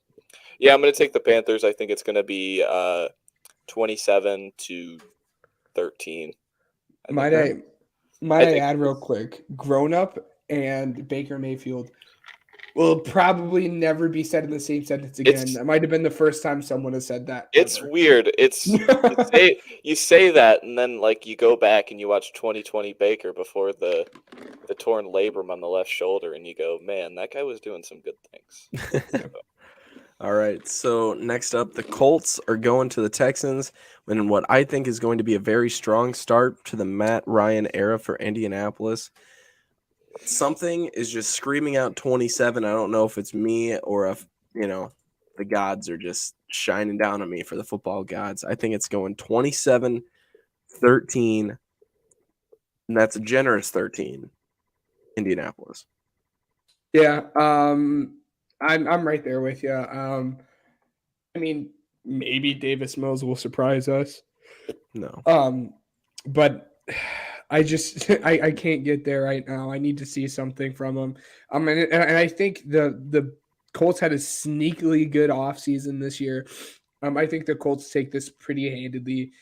yeah, I'm going to take the Panthers. I think it's going to be 27-13. Might I add real quick, grown up and Baker Mayfield will probably never be said in the same sentence again. That might have been the first time someone has said that. It's ever. Weird. You say that, and then you go back and you watch 2020 Baker before the torn labrum on the left shoulder, and you go, man, that guy was doing some good things. All right, so next up, the Colts are going to the Texans in what I think is going to be a very strong start to the Matt Ryan era for Indianapolis. Something is just screaming out 27. I don't know if it's me or if, the gods are just shining down on me for the football gods. I think it's going 27-13, and that's a generous 13, Indianapolis. Yeah, I'm right there with you. I mean, maybe Davis Mills will surprise us. No. But I just I can't get there right now. I need to see something from him. And I think the Colts had a sneakily good offseason this year. I think the Colts take this pretty handedly.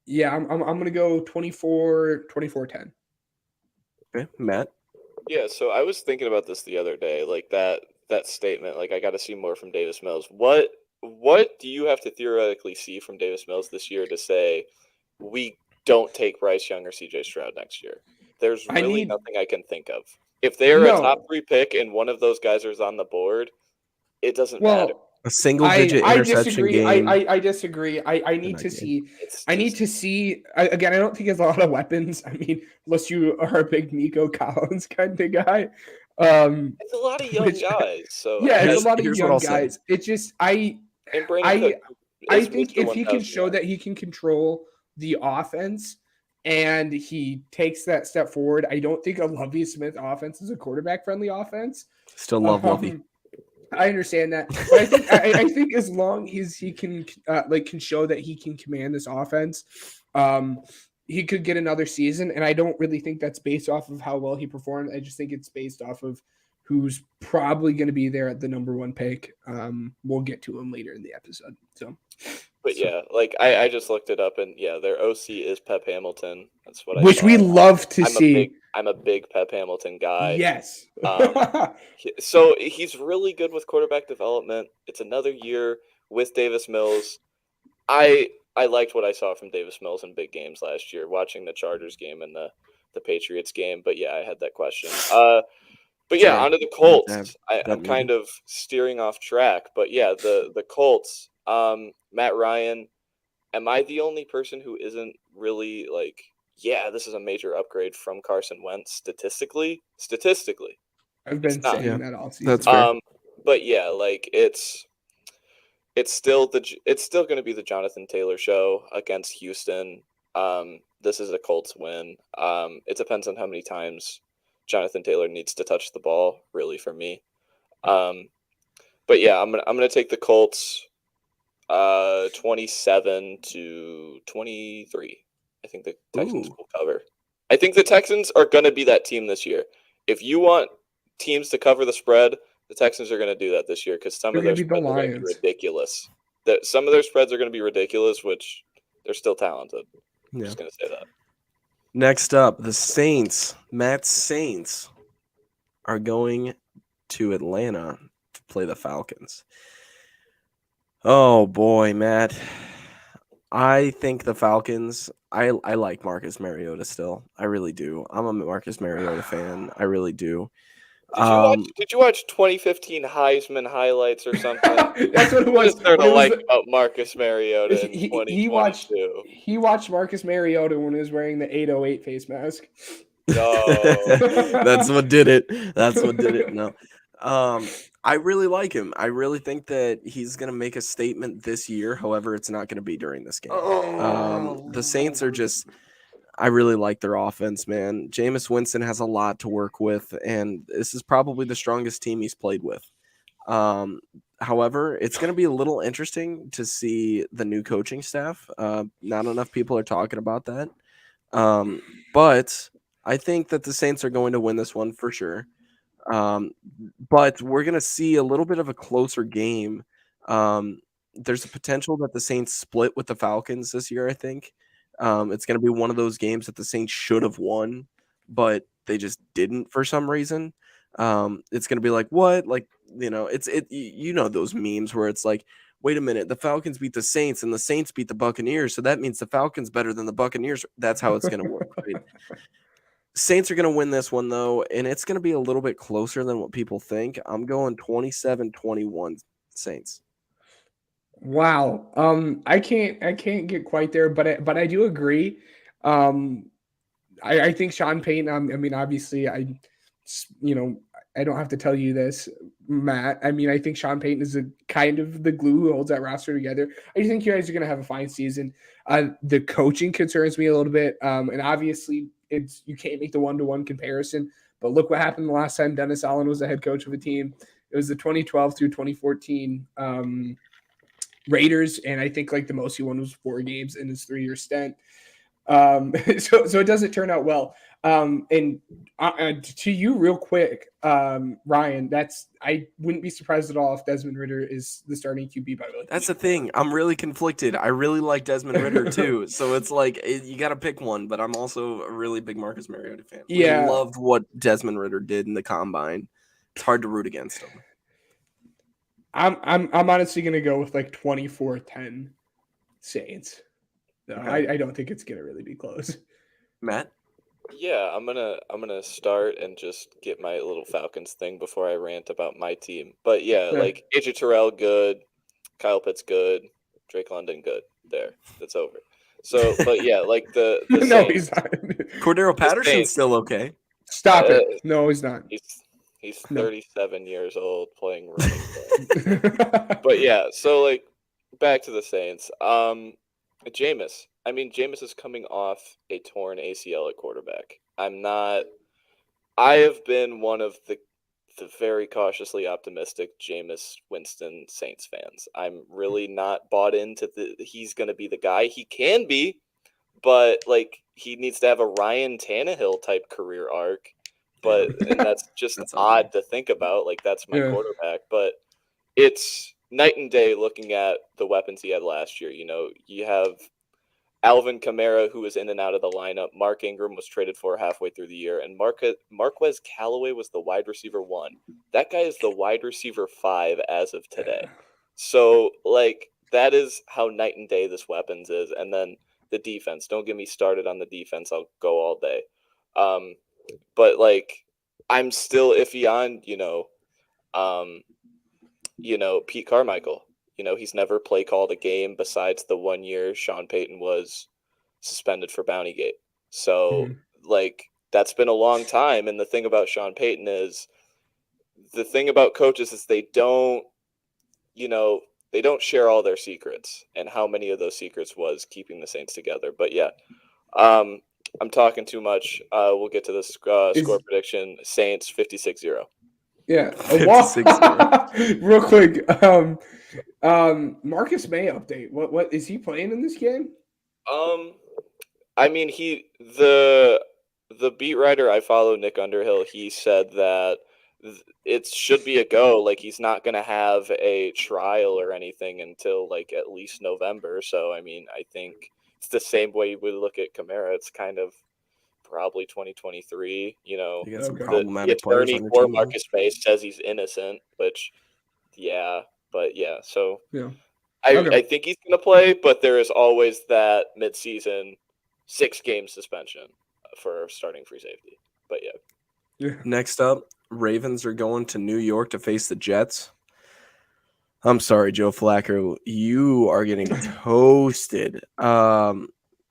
Yeah, I'm gonna go 24-10. Okay, Matt. Yeah, so I was thinking about this the other day, that statement, I got to see more from Davis Mills. What do you have to theoretically see from Davis Mills this year to say we don't take Bryce Young or CJ Stroud next year? There's really nothing I can think of. If they're a top 3 pick and one of those guys is on the board, it doesn't matter. A single-digit interception game. I disagree. I need to see. I need to see. Again, I don't think he has a lot of weapons. I mean, unless you are a big Nico Collins kind of guy. It's a lot of young guys. So yeah, it's a lot of young guys. It's just I think if he can show that he can control the offense and he takes that step forward, I don't think a Lovie Smith offense is a quarterback-friendly offense. Still love Lovie. I understand that, but I think as long as he can can show that he can command this offense, he could get another season. And I don't really think that's based off of how well he performed. I just think it's based off of who's probably going to be there at the number 1 pick. We'll get to him later in the episode. I just looked it up, and their OC is Pep Hamilton. That's what which we love to see. I'm a big Pep Hamilton guy. Yes. So he's really good with quarterback development. It's another year with Davis Mills. I liked what I saw from Davis Mills in big games last year, watching the Chargers game and the Patriots game. But I had that question. Onto the Colts. I'm kind of steering off track. But the Colts, Matt Ryan, am I the only person who isn't really this is a major upgrade from Carson Wentz statistically? I've been saying that all season. That's fair. But it's still going to be the Jonathan Taylor show against Houston. This is a Colts win. It depends on how many times Jonathan Taylor needs to touch the ball, really, for me. I'm gonna take the Colts 27-23. I think the Texans will cover. I think the Texans are going to be that team this year. If you want teams to cover the spread, the Texans are going to do that this year because some of their spreads are going to be ridiculous. Some of their spreads are going to be ridiculous, which they're still talented. I'm just going to say that. Next up, the Saints. Matt's Saints are going to Atlanta to play the Falcons. Oh, boy, Matt. I think the Falcons, I like Marcus Mariota still. I really do. I'm a Marcus Mariota fan. I really do. Did you watch 2015 Heisman highlights or something? That's what it was. What is there to like about Marcus Mariota in 2022? He watched Marcus Mariota when he was wearing the 808 face mask. No. That's what did it. No. I really like him. I really think that he's going to make a statement this year. However, it's not going to be during this game. The Saints are just I really like their offense, man. Jameis Winston has a lot to work with, and this is probably the strongest team he's played with. However, it's going to be a little interesting to see the new coaching staff. Not enough people are talking about that. But I think that the Saints are going to win this one for sure. But we're going to see a little bit of a closer game. There's a potential that the Saints split with the Falcons this year, I think. It's going to be one of those games that the Saints should have won, but they just didn't for some reason. It's going to be like, what? Like, those memes where it's like, wait a minute, the Falcons beat the Saints and the Saints beat the Buccaneers, so that means the Falcons better than the Buccaneers. That's how it's going to work, right? Saints are going to win this one, though, and it's going to be a little bit closer than what people think. I'm going 27-21 Saints. Wow. I can't get quite there, but I do agree. I think Sean Payton, I mean, obviously I don't have to tell you this, Matt. I mean, I think Sean Payton is kind of the glue who holds that roster together. I think you guys are going to have a fine season. The coaching concerns me a little bit. And obviously you can't make the one-to-one comparison, but look what happened the last time Dennis Allen was the head coach of a team. It was the 2012 through 2014 Raiders. And I think like the most he won was 4 games in his 3-year stint. So it doesn't turn out well. And to you real quick, Ryan, I wouldn't be surprised at all if Desmond Ridder is the starting QB, by the way. That's the thing. I'm really conflicted. I really like Desmond Ridder too. So it's like, you got to pick one, but I'm also a really big Marcus Mariota fan. Yeah. I loved what Desmond Ridder did in the combine. It's hard to root against him. I'm honestly going to go with like 24-10 Saints. No, okay. I don't think it's going to really be close. Matt? Yeah, I'm gonna start and just get my little Falcons thing before I rant about my team. But yeah, like AJ Terrell, good. Kyle Pitts, good. Drake London, good. There, that's over. So, but yeah, like the no, Saints, he's not. Cordero Patterson's still okay. Stop it. No, he's not. He's 37 years old playing running back. But yeah, so like back to the Saints. Jameis. I mean, Jameis is coming off a torn ACL at quarterback. I have been one of the very cautiously optimistic Jameis Winston Saints fans. I'm really not bought into he's going to be the guy. He can be, but like he needs to have a Ryan Tannehill type career arc. And that's just odd to think about. Like that's my quarterback, but it's night and day looking at the weapons he had last year. You know, you have Alvin Kamara, who was in and out of the lineup. Mark Ingram was traded for halfway through the year. And Marquez Callaway was the wide receiver 1. That guy is the wide receiver 5 as of today. So, like, that is how night and day this weapons is. And then the defense. Don't get me started on the defense. I'll go all day. But, like, I'm still iffy on, Pete Carmichael. You know, he's never play called a game besides the 1 year Sean Payton was suspended for Bountygate. So, like, that's been a long time. And the thing about Sean Payton is the thing about coaches is they don't share all their secrets. And how many of those secrets was keeping the Saints together. But, yeah, I'm talking too much. We'll get to the score prediction. Saints 56-0. Yeah. Real quick. Marcus May update. What is he playing in this game? I mean, the beat writer I follow, Nick Underhill, he said that it should be a go. Like he's not going to have a trial or anything until like at least November. So I mean, I think it's the same way we look at Kamara. It's kind of probably 2023. You know, you got some problematic the attorney for Marcus May says he's innocent, which But yeah, so I think he's going to play, but there is always that midseason 6-game suspension for starting free safety. But yeah. Next up, Ravens are going to New York to face the Jets. I'm sorry, Joe Flacco, you are getting toasted.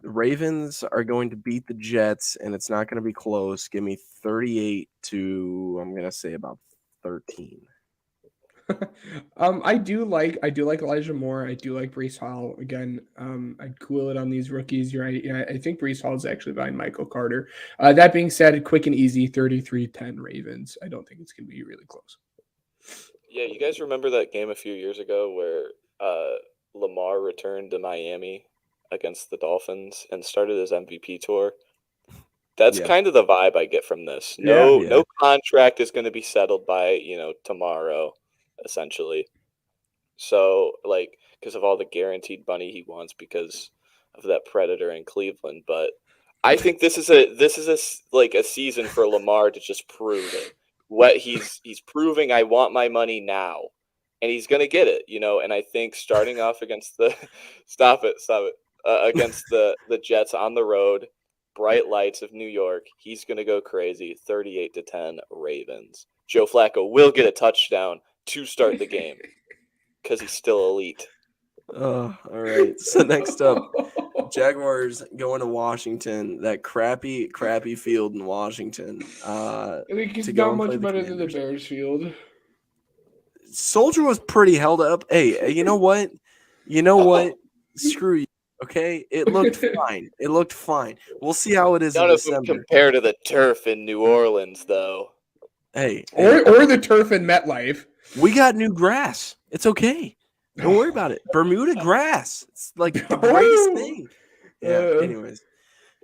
Ravens are going to beat the Jets, and it's not going to be close. Give me 38 to, I'm going to say about 13. I do like Elijah Moore. I do like Breece Hall. Again, I'd cool it on these rookies. You're right. Yeah, I think Breece Hall is actually behind Michael Carter. That being said, quick and easy, 33-10 Ravens. I don't think it's going to be really close. Yeah, you guys remember that game a few years ago where Lamar returned to Miami against the Dolphins and started his MVP tour? That's kind of the vibe I get from this. No contract is going to be settled by, tomorrow, essentially. So, because of all the guaranteed money he wants because of that predator in Cleveland. But I think this is a season for Lamar to just prove it. What he's proving, I want my money now, and he's going to get it, And I think starting off against the against the Jets on the road, bright lights of New York, he's going to go crazy. 38-10 Ravens. Joe Flacco will get a touchdown to start the game because he's still elite. All right. So next up, Jaguars going to Washington. That crappy field in Washington. I think it's not much better than the Bears field. Soldier was pretty held up. Hey, you know what? Screw you. Okay, it looked fine. It looked fine. We'll see how it is in December. None of them compare to the turf in New Orleans, though. Hey, or the turf in MetLife. We got new grass. It's okay. Don't worry about it. Bermuda grass. It's like the greatest thing. Yeah. Anyways,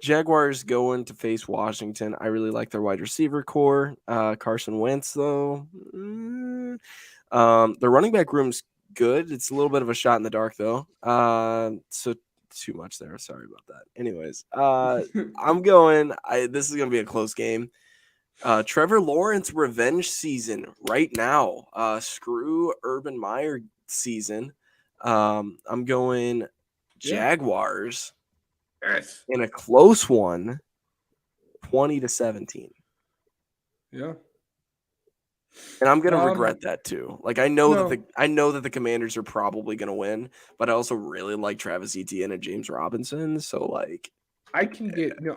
Jaguars going to face Washington. I really like their wide receiver core. Carson Wentz, though. Their running back room's good. It's a little bit of a shot in the dark, though. So too much there. Sorry about that. Anyways, I'm going. This is going to be a close game. Trevor Lawrence revenge season right now. Screw Urban Meyer season. I'm going Jaguars in a close one, 20-17. Yeah. And I'm gonna regret that too. Like I know that the Commanders are probably gonna win, but I also really like Travis Etienne and James Robinson. So like I can get, I'm going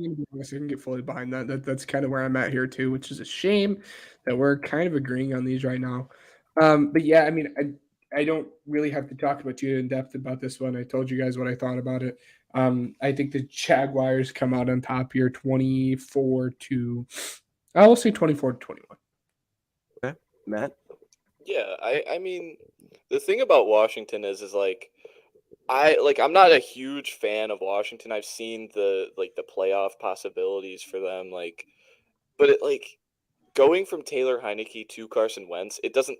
to be honest, I can get fully behind that. That's kind of where I'm at here too, which is a shame that we're kind of agreeing on these right now. But yeah, I mean, I don't really have to talk about you in depth about this one. I told you guys what I thought about it. I think the Jaguars come out on top here, 24-21. Okay, Matt. Yeah, I mean, the thing about Washington is like. I'm not a huge fan of Washington. I've seen the playoff possibilities for them, but going from Taylor Heineke to Carson Wentz, it doesn't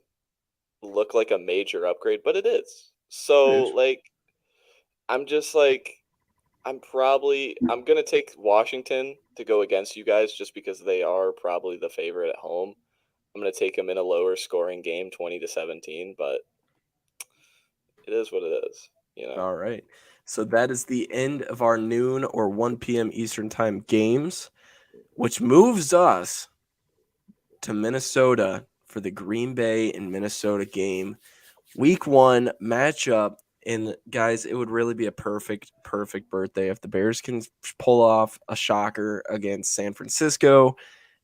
look like a major upgrade, but it is. So I'm gonna take Washington to go against you guys just because they are probably the favorite at home. I'm gonna take them in a lower scoring game, 20-17, but it is what it is. All right. So that is the end of our noon or 1 p.m. Eastern time games, which moves us to Minnesota for the Green Bay and Minnesota game. Week 1 matchup. And guys, it would really be a perfect birthday if the Bears can pull off a shocker against San Francisco.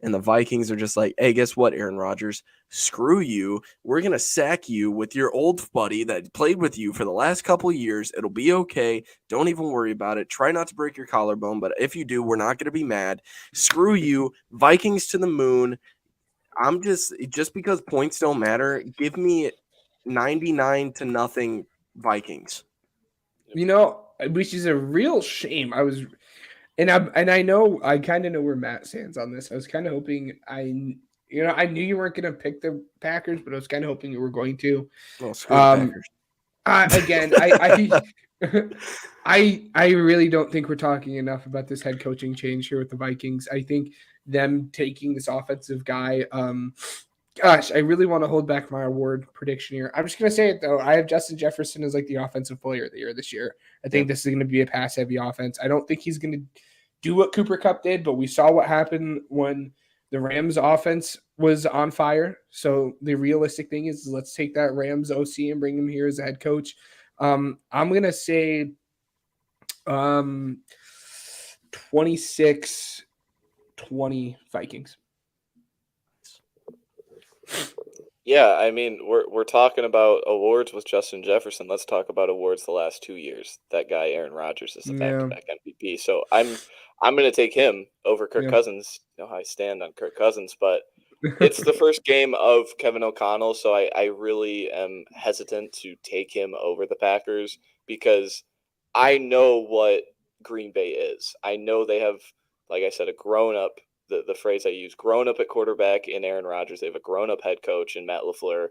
And the Vikings are just like, hey, guess what, Aaron Rodgers? Screw you. We're going to sack you with your old buddy that played with you for the last couple of years. It'll be okay. Don't even worry about it. Try not to break your collarbone, but if you do, we're not going to be mad. Screw you. Vikings to the moon. I'm just because points don't matter, give me 99-0 Vikings. Which is a real shame. I know I kind of know where Matt stands on this. I was kind of hoping I knew you weren't going to pick the Packers, but I was kind of hoping you were going to. Well, screw the Packers. Again, I really don't think we're talking enough about this head coaching change here with the Vikings. I think them taking this offensive guy. I really want to hold back my award prediction here. I'm just going to say it, though. I have Justin Jefferson as the offensive player of the year this year. I think this is going to be a pass-heavy offense. I don't think he's going to do what Cooper Kupp did, but we saw what happened when the Rams offense was on fire. So the realistic thing is let's take that Rams OC and bring him here as a head coach. I'm going to say 26-20 Vikings. Yeah, I mean, we're talking about awards with Justin Jefferson. Let's talk about awards the last 2 years. That guy, Aaron Rodgers, is the Yeah, back-to-back MVP. So I'm going to take him over Kirk yeah. Cousins. You know how I stand on Kirk Cousins, but it's the first game of Kevin O'Connell, so I really am hesitant to take him over the Packers because I know what Green Bay is. I know they have, like I said, a grown-up. The phrase I use, grown up at quarterback in Aaron Rodgers. They have a grown up head coach in Matt LaFleur,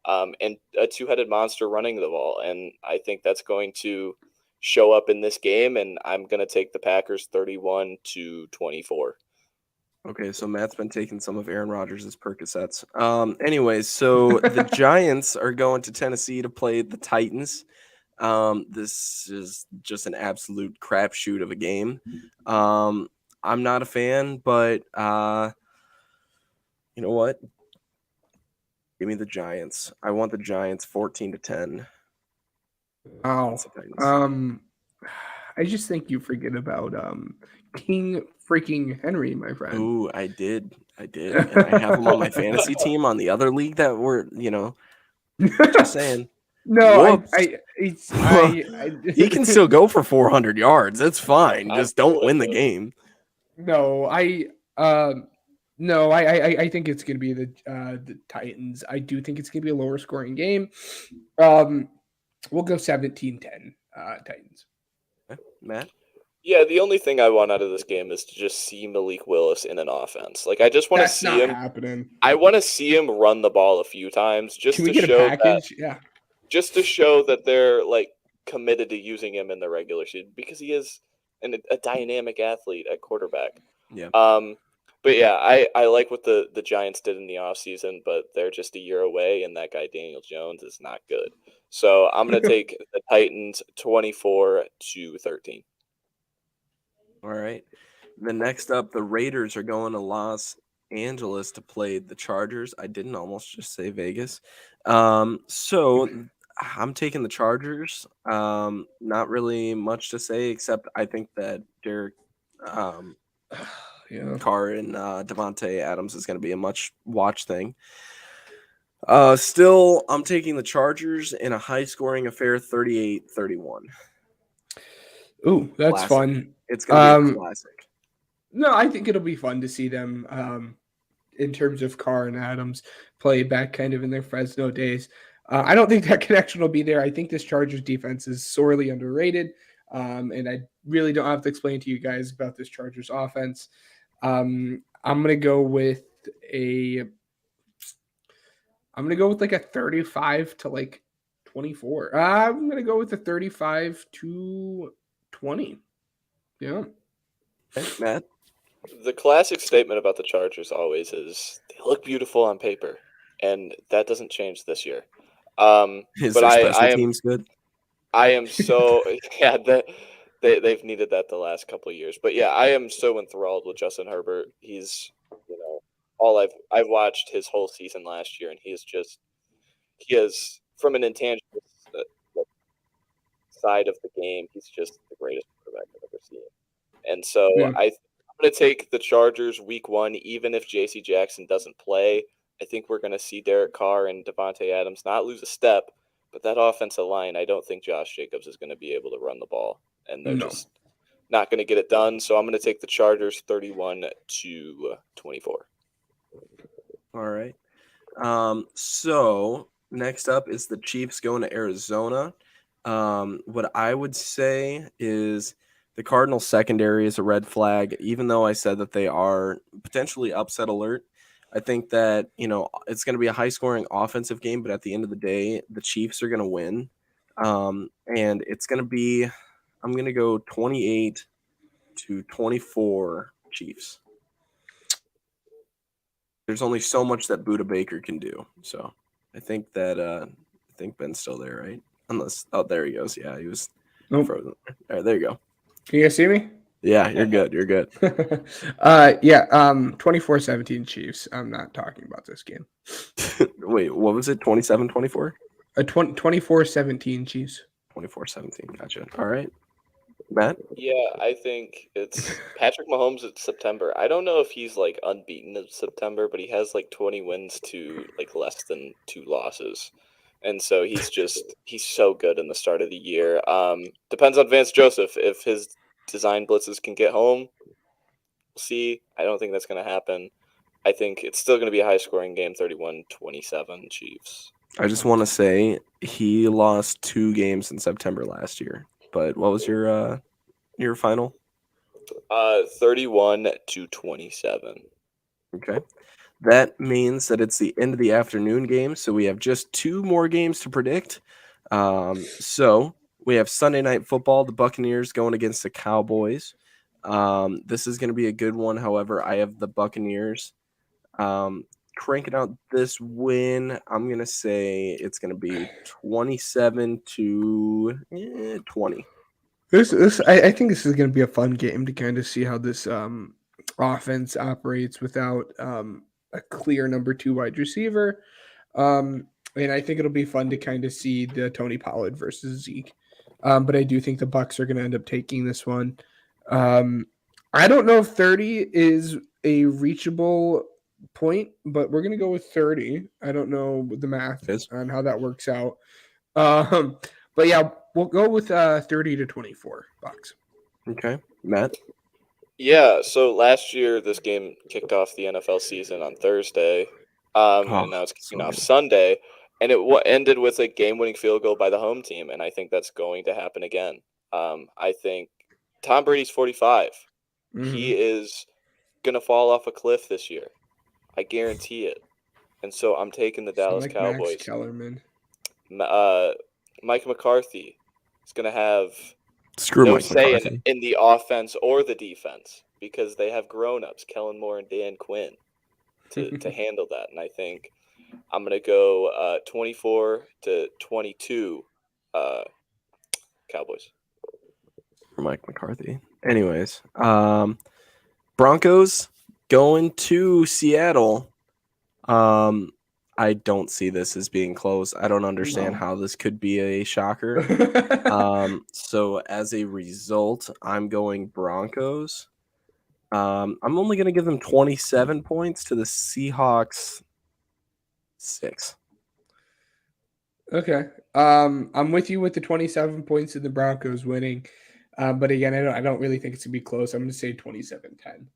and a two-headed monster running the ball. And I think that's going to show up in this game. And I'm going to take the Packers 31-24. Okay, so Matt's been taking some of Aaron Rodgers' Percocets. Anyways, so the Giants are going to Tennessee to play the Titans. This is just an absolute crapshoot of a game. I'm not a fan, but you know what? Give me the Giants. I want the Giants 14-10. Wow. I just think you forget about King freaking Henry, my friend. Ooh, I did. And I have him on my fantasy team on the other league that we're, just saying. No, He can still go for 400 yards. That's fine. Just don't win the game. No, I think it's gonna be the Titans. I do think it's gonna be a lower scoring game. We'll go 17-10 Titans. Okay. Matt? Yeah, the only thing I want out of this game is to just see Malik Willis in an offense. Like I just want to see him happening. I want to see him run the ball a few times just Can we to get show a package? that just to show that they're like committed to using him in the regular season because he is a dynamic athlete at quarterback. Yeah. But yeah, I like what the Giants did in the offseason, but they're just a year away, and that guy Daniel Jones is not good. So I'm going to take the Titans 24-13. All right. Then next up, the Raiders are going to Los Angeles to play the Chargers. I didn't almost just say Vegas. So I'm taking the Chargers. Not really much to say, except I think that Derek Carr and Devontae Adams is going to be a much watch thing. Still, I'm taking the Chargers in a high-scoring affair, 38-31. Ooh, that's classic. Fun. It's going to be a classic. No, I think it'll be fun to see them in terms of Carr and Adams play back kind of in their Fresno days. I don't think that connection will be there. I think this Chargers defense is sorely underrated, and I really don't have to explain to you guys about this Chargers offense. I'm gonna go with like a 35 to like 24. I'm gonna go with a 35 to 20. Yeah. Okay, Matt. The classic statement about the Chargers always is they look beautiful on paper, and that doesn't change this year. Is but their special I am teams good? I am so that they've needed that the last couple of years. But yeah, I am so enthralled with Justin Herbert. He's all I've watched his whole season last year, and he is from an intangible side of the game, he's just the greatest quarterback I've ever seen. And so I'm going to take the Chargers week 1, even if J.C. Jackson doesn't play. I think we're going to see Derek Carr and Devontae Adams not lose a step, but that offensive line, I don't think Josh Jacobs is going to be able to run the ball, and they're just not going to get it done. So I'm going to take the Chargers 31-24. All right. So next up is the Chiefs going to Arizona. What I would say is the Cardinals secondary is a red flag, even though I said that they are potentially upset alert. I think that, it's going to be a high-scoring offensive game, but at the end of the day, the Chiefs are going to win. And it's going to be – I'm going to go 28-24 Chiefs. There's only so much that Budda Baker can do. So I think that I think Ben's still there, right? Unless – oh, there he goes. Yeah, he was frozen. All right, there you go. Can you guys see me? Yeah, you're good. You're good. 24-17 Chiefs. I'm not talking about this game. Wait, what was it? 27-24? 24-17 Chiefs. 24-17. Gotcha. All right. Matt? Yeah, I think it's Patrick Mahomes in September. I don't know if he's like unbeaten in September, but he has like 20 wins to like less than 2 losses. And so he's so good in the start of the year. Depends on Vance Joseph. If his design blitzes can get home, we'll see. I don't think that's going to happen. I think it's still going to be a high scoring game, 31-27 Chiefs. I just want to say he lost 2 games in September last year. But what was your final? 31-27. Okay. That means that it's the end of the afternoon game, so we have just 2 more games to predict. So we have Sunday Night Football, the Buccaneers going against the Cowboys. This is going to be a good one. However, I have the Buccaneers cranking out this win. I'm going to say it's going to be 27-20. I think this is going to be a fun game to kind of see how this offense operates without a clear number 2 wide receiver. And I think it'll be fun to kind of see the Tony Pollard versus Zeke. But I do think the Bucs are going to end up taking this one. I don't know if 30 is a reachable point, but we're going to go with 30. I don't know the math on how that works out. But yeah, we'll go with 30-24 Bucs. Okay. Matt? Yeah, so last year this game kicked off the NFL season on Thursday, and now it's kicking off Sunday, and it ended with a game-winning field goal by the home team, and I think that's going to happen again. I think Tom Brady's 45. Mm-hmm. He is going to fall off a cliff this year. I guarantee it. And so I'm taking the Dallas Cowboys. Max Kellerman. Mike McCarthy is going to have no Mike say in the offense or the defense because they have grown-ups, Kellen Moore and Dan Quinn, to handle that. And I think I'm going to go 24-22 Cowboys. For Mike McCarthy. Anyways, Broncos going to Seattle. I don't see this as being close. I don't understand how this could be a shocker. So as a result, I'm going Broncos. I'm only going to give them 27 points to the Seahawks 6. Okay. I'm with you with the 27 points of the Broncos winning. But again, I don't really think it's going to be close. I'm going to say 27-10.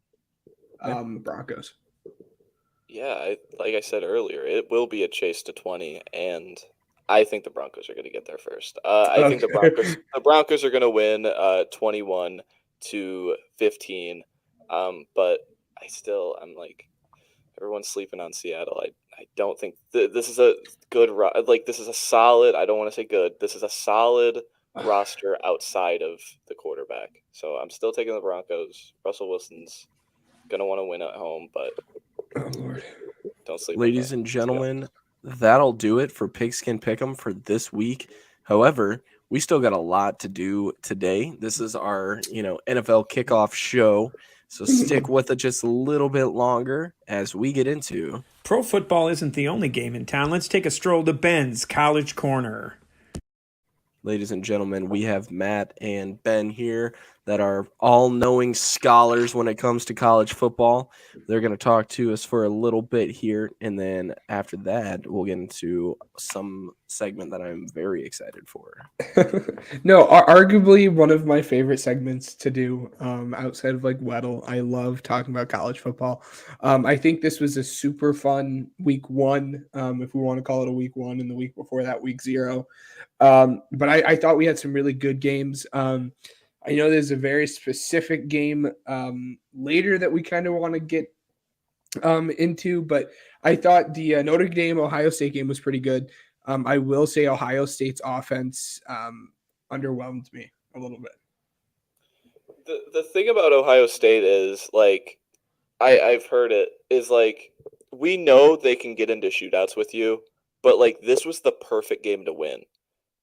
Broncos. Yeah, like I said earlier, it will be a chase to 20, and I think the Broncos are going to get there first. I think the Broncos are going to win 21-15. But I'm like, everyone's sleeping on Seattle. I don't think this is a good this is a solid. I don't want to say good. This is a solid roster outside of the quarterback. So I'm still taking the Broncos. Russell Wilson's gonna want to win at home, but oh Lord, don't sleep. Ladies and gentlemen, that'll do it for Pigskin Pick'em for this week. However, we still got a lot to do today. This is our, NFL kickoff show. So stick with it just a little bit longer as we get into. Pro football isn't the only game in town. Let's take a stroll to Ben's College Corner. Ladies and gentlemen, we have Matt and Ben here that are all-knowing scholars when it comes to college football. They're going to talk to us for a little bit here, and then after that, we'll get into some segment that I'm very excited for. No, arguably one of my favorite segments to do outside of like Weddle. I love talking about college football. I think this was a super fun week 1, if we want to call it a week 1, and the week before that, week 0. But I thought we had some really good games. I know there's a very specific game later that we kind of want to get into, but I thought the Notre Dame Ohio State game was pretty good. I will say Ohio State's offense underwhelmed me a little bit. The thing about Ohio State is like I've heard it is like we know they can get into shootouts with you, but like this was the perfect game to win.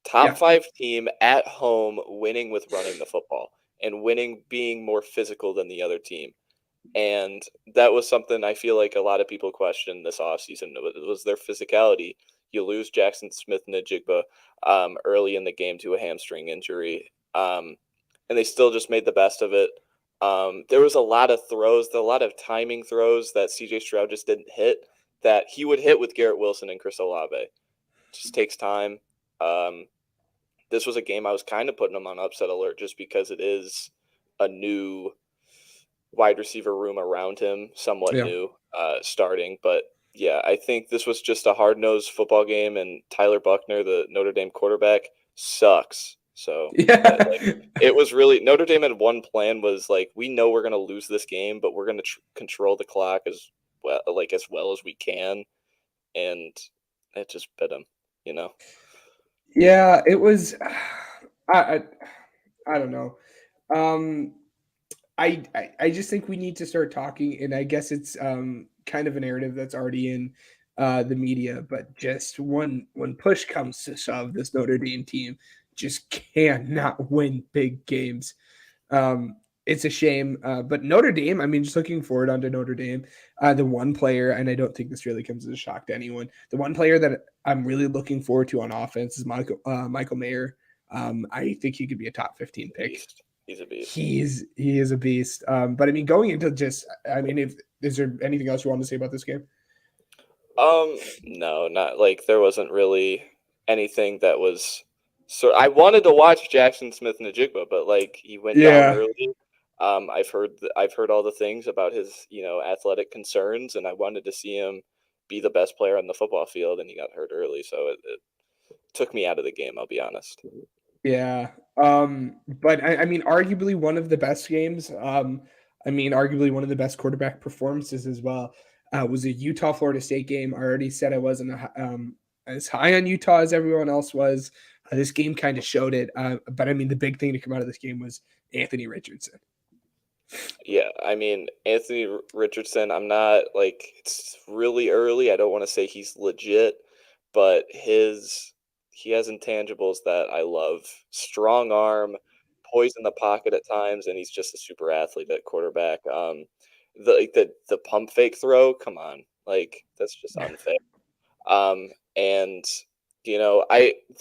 Top 5 team at home winning with running the football and winning being more physical than the other team. And that was something I feel like a lot of people questioned this offseason was their physicality. You lose Jackson Smith-Njigba early in the game to a hamstring injury. and they still just made the best of it. There was a lot of timing throws that CJ Stroud just didn't hit that he would hit with Garrett Wilson and Chris Olave. It just takes time. This was a game I was kind of putting them on upset alert just because it is a new wide receiver room around him, somewhat new, starting. But yeah, I think this was just a hard-nosed football game, and Tyler Buckner, the Notre Dame quarterback, sucks. So it was really Notre Dame had one plan was like, we know we're going to lose this game, but we're going to control the clock as well as we can, and it just bit them, Yeah, it was. I don't know. I just think we need to start talking, and I guess it's kind of a narrative that's already in the media, but just when push comes to shove, this Notre Dame team just cannot win big games. It's a shame, but Notre Dame, I mean, just looking forward onto Notre Dame, the one player, and I don't think this really comes as a shock to anyone, the one player that I'm really looking forward to on offense is Michael Mayer. I think he could be a top 15 pick. He's a beast. He is a beast. But I mean, going into is there anything else you want to say about this game? No, not like there wasn't really anything that was. So I wanted to watch Jackson Smith-Njigba, but like he went down early. I've heard all the things about his, athletic concerns, and I wanted to see him be the best player on the football field, and he got hurt early, so it took me out of the game. I'll be honest. Yeah. But I mean, arguably one of the best games. Arguably one of the best quarterback performances as well. Was a Utah-Florida State game. I already said I wasn't as high on Utah as everyone else was. This game kind of showed it. But I mean, the big thing to come out of this game was Anthony Richardson. Yeah, I mean, Anthony Richardson, I'm not it's really early. I don't want to say he's legit, but he has intangibles that I love. Strong arm, poise in the pocket at times, and he's just a super athlete at quarterback. The pump fake throw, come on, that's just unfair. And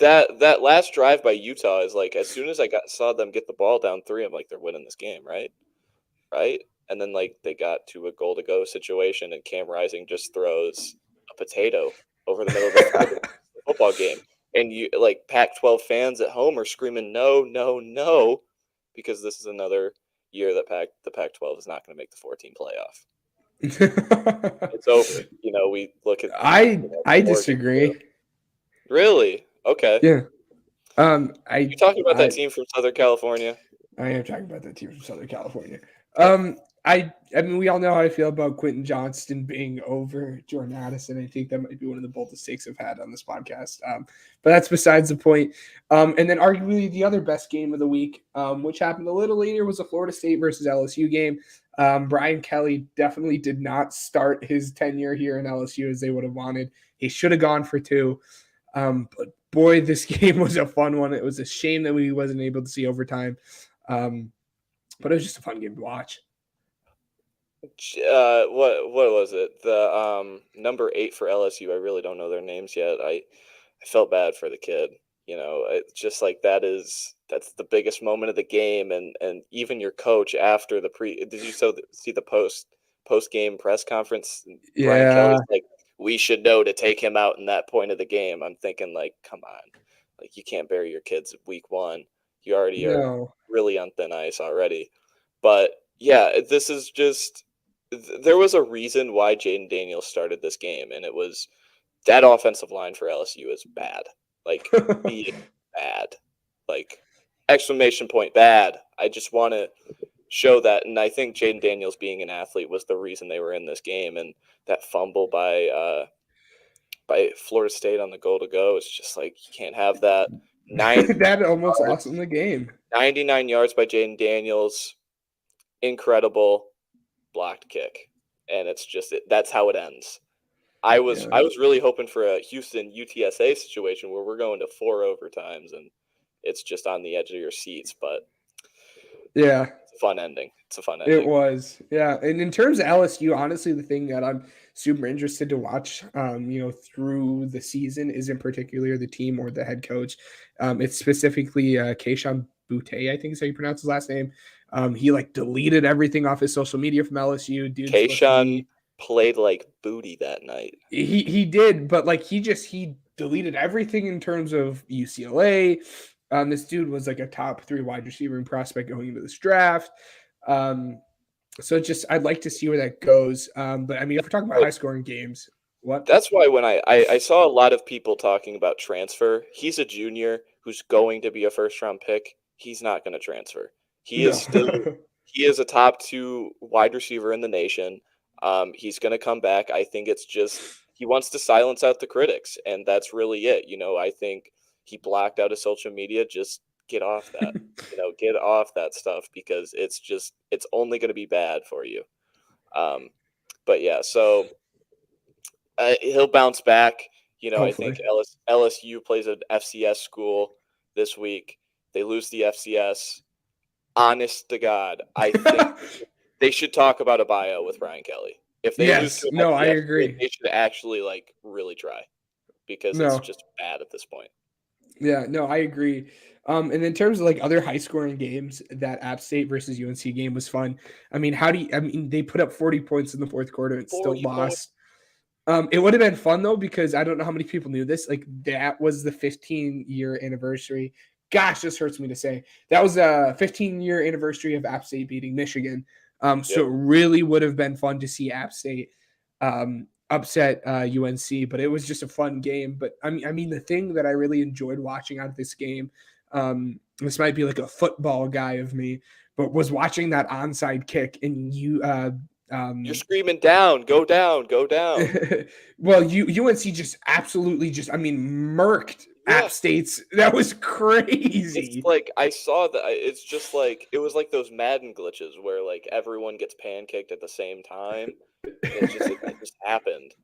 that last drive by Utah is as soon as I saw them get the ball down 3, I'm like, they're winning this game, right? And then they got to a goal to go situation, and Cam Rising just throws a potato over the middle of the football game. And you Pac-12 fans at home are screaming, no, no, no, because this is another year that the Pac-12 is not going to make the 14 playoff. It's over. We look at. I disagree. Really? Okay. Yeah. You talking about that team from Southern California? I am talking about that team from Southern California. I mean, we all know how I feel about Quentin Johnston being over Jordan Addison. I think that might be one of the boldest takes I've had on this podcast. But that's besides the point. And then arguably the other best game of the week, which happened a little later, was a Florida State versus LSU game. Brian Kelly definitely did not start his tenure here in LSU as they would have wanted. He should have gone for 2. But boy, this game was a fun one. It was a shame that we wasn't able to see overtime. But it was just a fun game to watch. What was it? The number 8 for LSU. I really don't know their names yet. I felt bad for the kid. It's just that's the biggest moment of the game, and even your coach after the did you see the post game press conference? Yeah. Brian Kelly's we should know to take him out in that point of the game. I'm thinking come on, you can't bury your kids week 1. You already are really on thin ice already. But yeah, this is just there was a reason why Jaden Daniels started this game, and it was that offensive line for LSU is bad. Being bad. Exclamation point bad. I just want to show that, and I think Jaden Daniels being an athlete was the reason they were in this game, and that fumble by Florida State on the goal to go is just you can't have that. That almost lost in the game. 99 yards by Jaden Daniels, incredible blocked kick, and it's just that's how it ends. I was really hoping for a Houston UTSA situation where we're going to 4 overtimes and it's just on the edge of your seats, but yeah, it's a fun ending. It was, yeah. And in terms of LSU, honestly, the thing that I'm super interested to watch, through the season isn't particularly the team or the head coach. It's specifically Keyshawn Butte, I think is how you pronounce his last name. He like deleted everything off his social media from LSU. Dude, Kayshawn played like booty that night. He did, but like he deleted everything in terms of UCLA. This dude was like a top 3 wide receiver and prospect going into this draft. So I'd like to see where that goes. But I mean, if we're talking about high scoring games, what? That's why when I saw a lot of people talking about transfer, he's a junior who's going to be a first round pick. He's not going to transfer. He is a top 2 wide receiver in the nation. He's going to come back. I think it's just he wants to silence out the critics, and that's really it. I think he blocked out his social media. Just get off that. Get off that stuff because it's only going to be bad for you. But yeah, so he'll bounce back. Hopefully. I think LSU plays an FCS school this week. They lose the FCS. Honest to God, I think they should talk about a bio with Ryan Kelly. If they lose to FCS, I agree. They should actually really try because it's just bad at this point. Yeah, no, I agree. And in terms of like other high scoring games, that App State versus UNC game was fun. I mean, they put up 40 points in the fourth quarter and still lost. It would have been fun though, because I don't know how many people knew this. Like that was the 15-year anniversary. Gosh, this hurts me to say. That was a 15-year anniversary of App State beating Michigan. So it really would have been fun to see App State upset UNC, but it was just a fun game. But I mean, the thing that I really enjoyed watching out of this game, this might be like a football guy of me, but was watching that onside kick and you're screaming down, go down. Well, UNC just absolutely murked App State's. That was crazy. It's like I saw that. It's just like it was like those Madden glitches where like everyone gets pancaked at the same time. It just happened.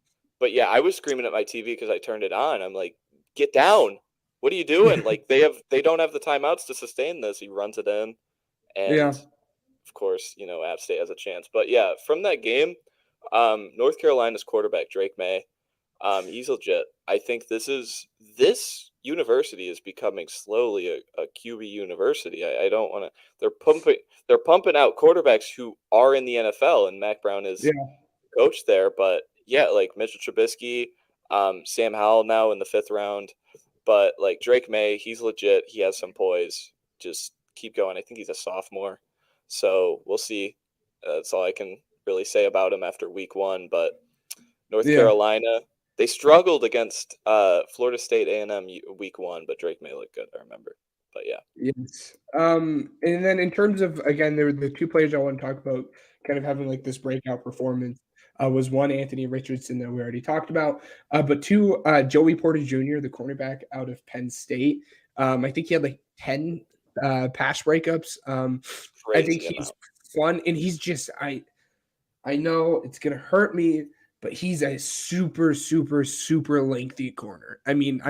But yeah, I was screaming at my TV because I turned it on. I'm like, get down! What are you doing? Like they don't have the timeouts to sustain this. He runs it in, and of course, App State has a chance. But yeah, from that game, North Carolina's quarterback Drake May, he's legit. I think this university is becoming slowly a QB university. I don't want to. They're pumping out quarterbacks who are in the NFL, and Mac Brown is coach there. But yeah, like Mitchell Trubisky, Sam Howell now in the 5th round. But like Drake May, he's legit. He has some poise. Just keep going. I think he's a sophomore. So we'll see. That's all I can really say about him after week 1. But North Carolina, they struggled against Florida State A&M week 1, but Drake May looked good, I remember. But yeah. Yes. And then in terms of, again, there were the 2 players I want to talk about kind of having like this breakout performance. Was one Anthony Richardson that we already talked about, but 2 Joey Porter Jr., the cornerback out of Penn State. I think he had like 10 pass breakups. I think he's fun, and he's just I know it's gonna hurt me, but he's a super, super, super lengthy corner. I mean,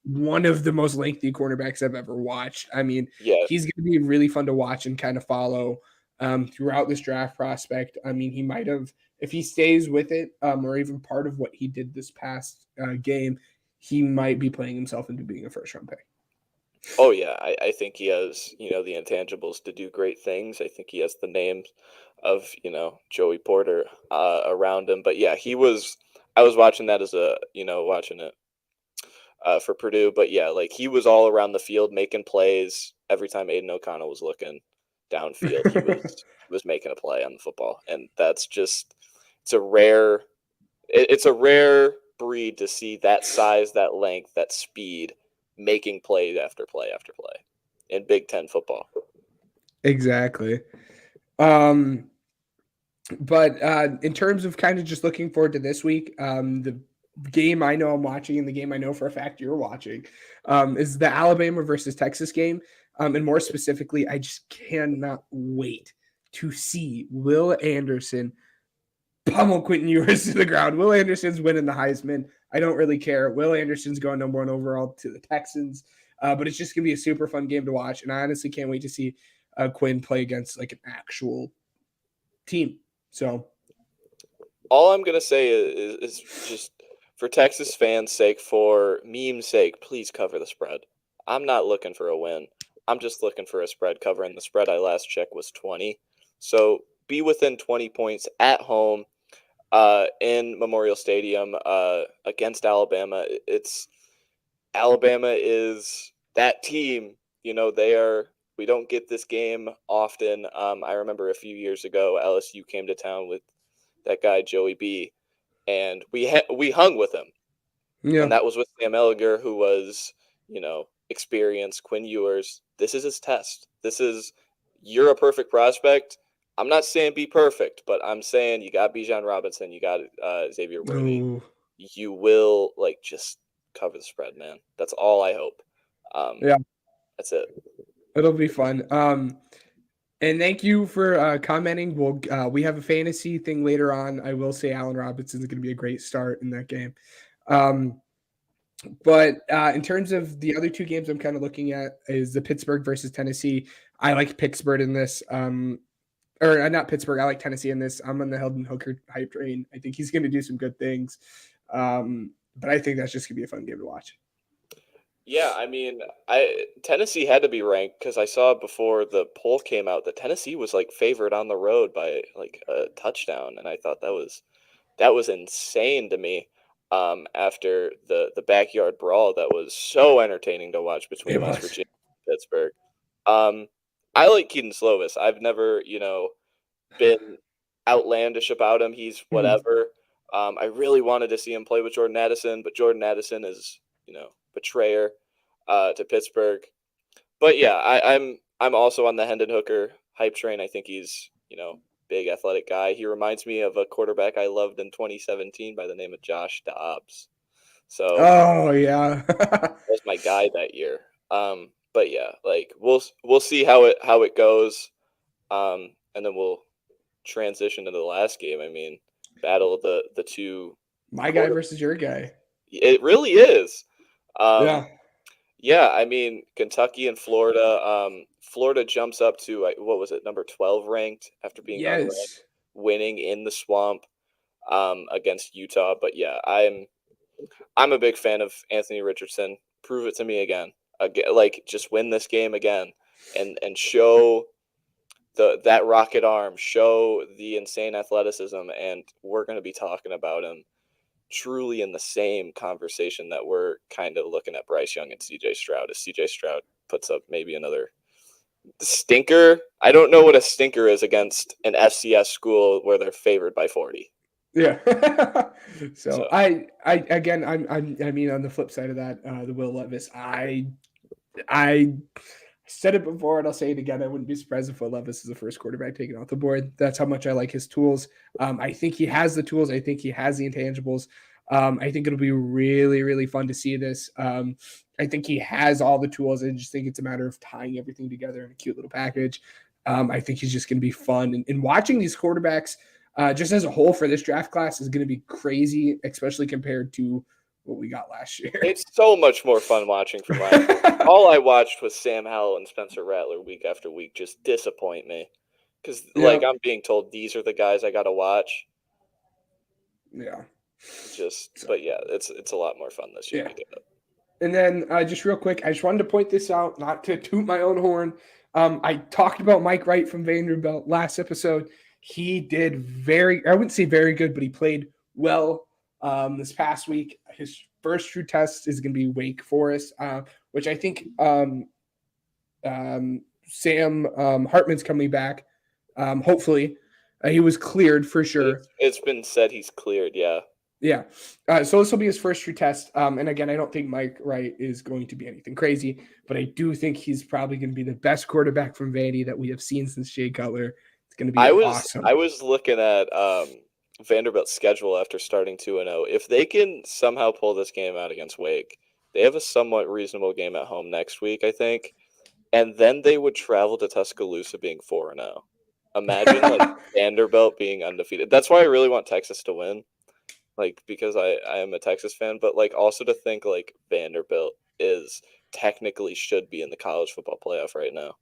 one of the most lengthy cornerbacks I've ever watched. I mean, he's gonna be really fun to watch and kind of follow throughout this draft prospect. I mean, he might have, if he stays with it, or even part of what he did this past game, he might be playing himself into being a first-round pick. Oh, yeah. I think he has, the intangibles to do great things. I think he has the names of, Joey Porter around him. But, yeah, I was watching that as watching it for Purdue. But, yeah, like he was all around the field making plays every time Aiden O'Connell was looking downfield. He was making a play on the football. And that's just – it's a rare breed to see that size, that length, that speed – making play after play after play in Big Ten football. Exactly. But in terms of kind of just looking forward to this week, the game I know I'm watching and the game I know for a fact you're watching is the Alabama versus Texas game. And more specifically, I just cannot wait to see Will Anderson pummel Quentin Ewers to the ground. Will Anderson's winning the Heisman. I don't really care. Will Anderson's going number 1 overall to the Texans. But it's just going to be a super fun game to watch. And I honestly can't wait to see Quinn play against like an actual team. So all I'm going to say is just for Texas fans' sake, for meme's sake, please cover the spread. I'm not looking for a win. I'm just looking for a spread cover, and the spread I last checked was 20. So be within 20 points at home in Memorial Stadium against Alabama. Alabama is that team. You know, we don't get this game often. I remember a few years ago, LSU came to town with that guy, Joey B., and we hung with him. Yeah. And that was with Sam Ellinger, who was, experienced. Quinn Ewers. This is his test. You're a perfect prospect. I'm not saying be perfect, but I'm saying you got Bijan Robinson, you got Xavier Worthy. Ooh. You will just cover the spread, man. That's all I hope. Yeah, that's it. It'll be fun. And thank you for commenting. We have a fantasy thing later on. I will say Allen Robinson is going to be a great start in that game. But in terms of the other two games I'm kind of looking at is the Pittsburgh versus Tennessee. I like Pittsburgh in this. Or not Pittsburgh. I like Tennessee in this. I'm on the Hendon Hooker hype train. I think he's going to do some good things. But I think that's just going to be a fun game to watch. Yeah, I mean, Tennessee had to be ranked because I saw before the poll came out that Tennessee was favored on the road by a touchdown, and I thought that was insane to me. After the backyard brawl that was so entertaining to watch between West Virginia and Pittsburgh. I like Keaton Slovis. I've never, been outlandish about him. He's whatever. I really wanted to see him play with Jordan Addison, but Jordan Addison is, betrayer to Pittsburgh. But yeah, I'm also on the Hendon Hooker hype train. I think he's, big athletic guy. He reminds me of a quarterback I loved in 2017 by the name of Josh Dobbs. So oh yeah, that was my guy that year. But yeah, we'll see how it goes. And then we'll transition to the last game. I mean, battle of the two. My guy versus your guy. It really is. Yeah, I mean, Kentucky and Florida. Florida jumps up to what was it, number 12 ranked after being unranked, winning in the swamp against Utah. But yeah, I'm a big fan of Anthony Richardson. Prove it to me again. Just win this game again, and show that rocket arm, show the insane athleticism, and we're going to be talking about him truly in the same conversation that we're kind of looking at Bryce Young and CJ Stroud. As CJ Stroud puts up maybe another stinker. I don't know what a stinker is against an FCS school where they're favored by 40. Yeah. so I mean, on the flip side of that, the Will Levis, I said it before and I'll say it again. I wouldn't be surprised if Will Levis is the first quarterback taken off the board. That's how much I like his tools. I think he has the tools. I think he has the intangibles. I think it'll be really, really fun to see this. I think he has all the tools. I just think it's a matter of tying everything together in a cute little package. I think he's just going to be fun. And watching these quarterbacks just as a whole for this draft class is going to be crazy, especially compared to what we got last year. It's so much more fun watching from last year. All I watched was Sam Howell and Spencer Rattler week after week just disappoint me. Because, I'm being told these are the guys I got to watch. Yeah. But yeah, it's a lot more fun this year. Yeah. And then just real quick, I just wanted to point this out, not to toot my own horn. I talked about Mike Wright from Vanderbilt last episode. He did I wouldn't say very good, but he played well this past week. His first true test is going to be Wake Forest, which I think Sam Hartman's coming back. Hopefully. He was cleared for sure. It's been said he's cleared, yeah. Yeah. So this will be his first true test. And again, I don't think Mike Wright is going to be anything crazy, but I do think he's probably going to be the best quarterback from Vandy that we have seen since Jay Cutler. It's going to be awesome. I was looking at Vanderbilt's schedule after starting 2-0. If they can somehow pull this game out against Wake, they have a somewhat reasonable game at home next week, I think. And then they would travel to Tuscaloosa being 4-0. Imagine Vanderbilt being undefeated. That's why I really want Texas to win. Because I am a Texas fan, but also to think Vanderbilt technically should be in the college football playoff right now.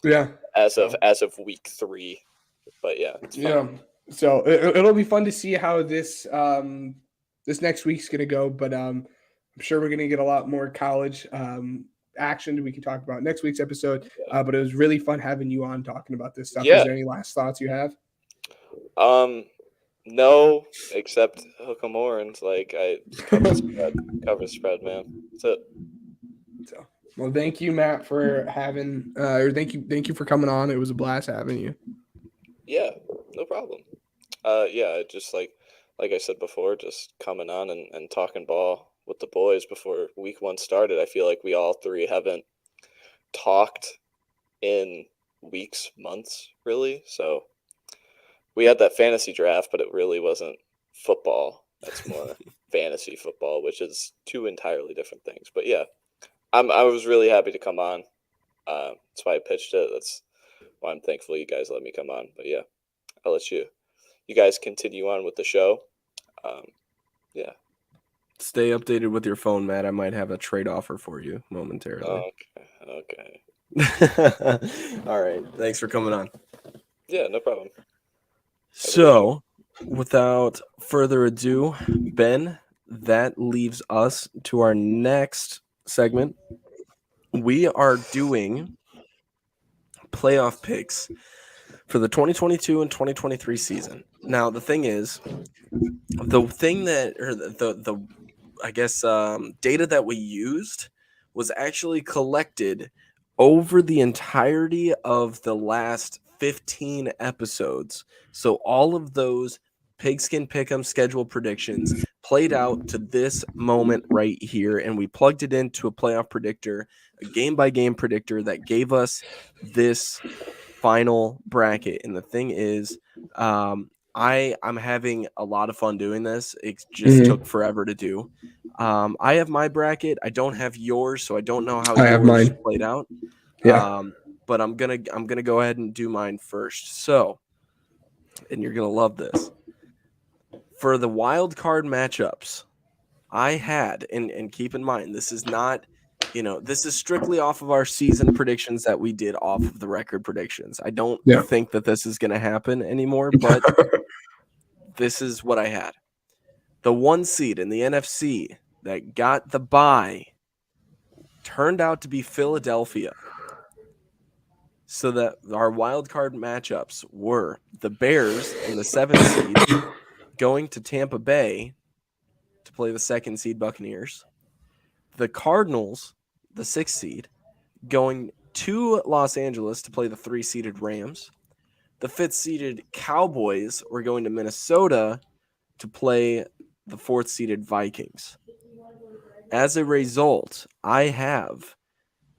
Yeah. As of week 3. But yeah, it's fun. Yeah. So it'll be fun to see how this next week's gonna go, but I'm sure we're gonna get a lot more college action we can talk about next week's episode. But it was really fun having you on talking about this stuff. Yeah. Is there any last thoughts you have? No, except hook 'em horns. Like I cover spread, man. That's it. So, well, thank you, Matt, for having thank you for coming on. It was a blast having you. Yeah, no problem. Just like I said before, just coming on and talking ball with the boys before week 1 started. I feel like we all three haven't talked in weeks, months, really. So we had that fantasy draft, but it really wasn't football. That's more fantasy football, which is 2 entirely different things. But yeah, I was really happy to come on. That's why I pitched it. That's why I'm thankful you guys let me come on. But yeah, I'll let you guys continue on with the show. Yeah. Stay updated with your phone, Matt. I might have a trade offer for you momentarily. Okay. All right. Thanks for coming on. Yeah, no problem. So, without further ado, Ben, that leaves us to our next segment. We are doing playoff picks for the 2022 and 2023 season. Now, the thing is, the data that we used was actually collected over the entirety of the last 15 episodes. So all of those Pigskin Pick'em schedule predictions played out to this moment right here, and we plugged it into a playoff predictor, a game-by-game predictor that gave us this final bracket. And the thing is, I'm having a lot of fun doing this. It just took forever to do. I have my bracket. I don't have yours, so I don't know how yours played out. Yeah. But I'm gonna go ahead and do mine first. So, and you're gonna love this. For the wild card matchups, I had, and keep in mind, this is not, this is strictly off of our season predictions that we did off of the record predictions. I don't think that this is gonna happen anymore, but this is what I had. The 1 seed in the NFC that got the bye turned out to be Philadelphia. So that our wild card matchups were the Bears in the 7th seed going to Tampa Bay to play the 2nd seed Buccaneers. The Cardinals, the 6th seed, going to Los Angeles to play the 3-seeded Rams. The 5th-seeded Cowboys were going to Minnesota to play the 4th-seeded Vikings. As a result, I have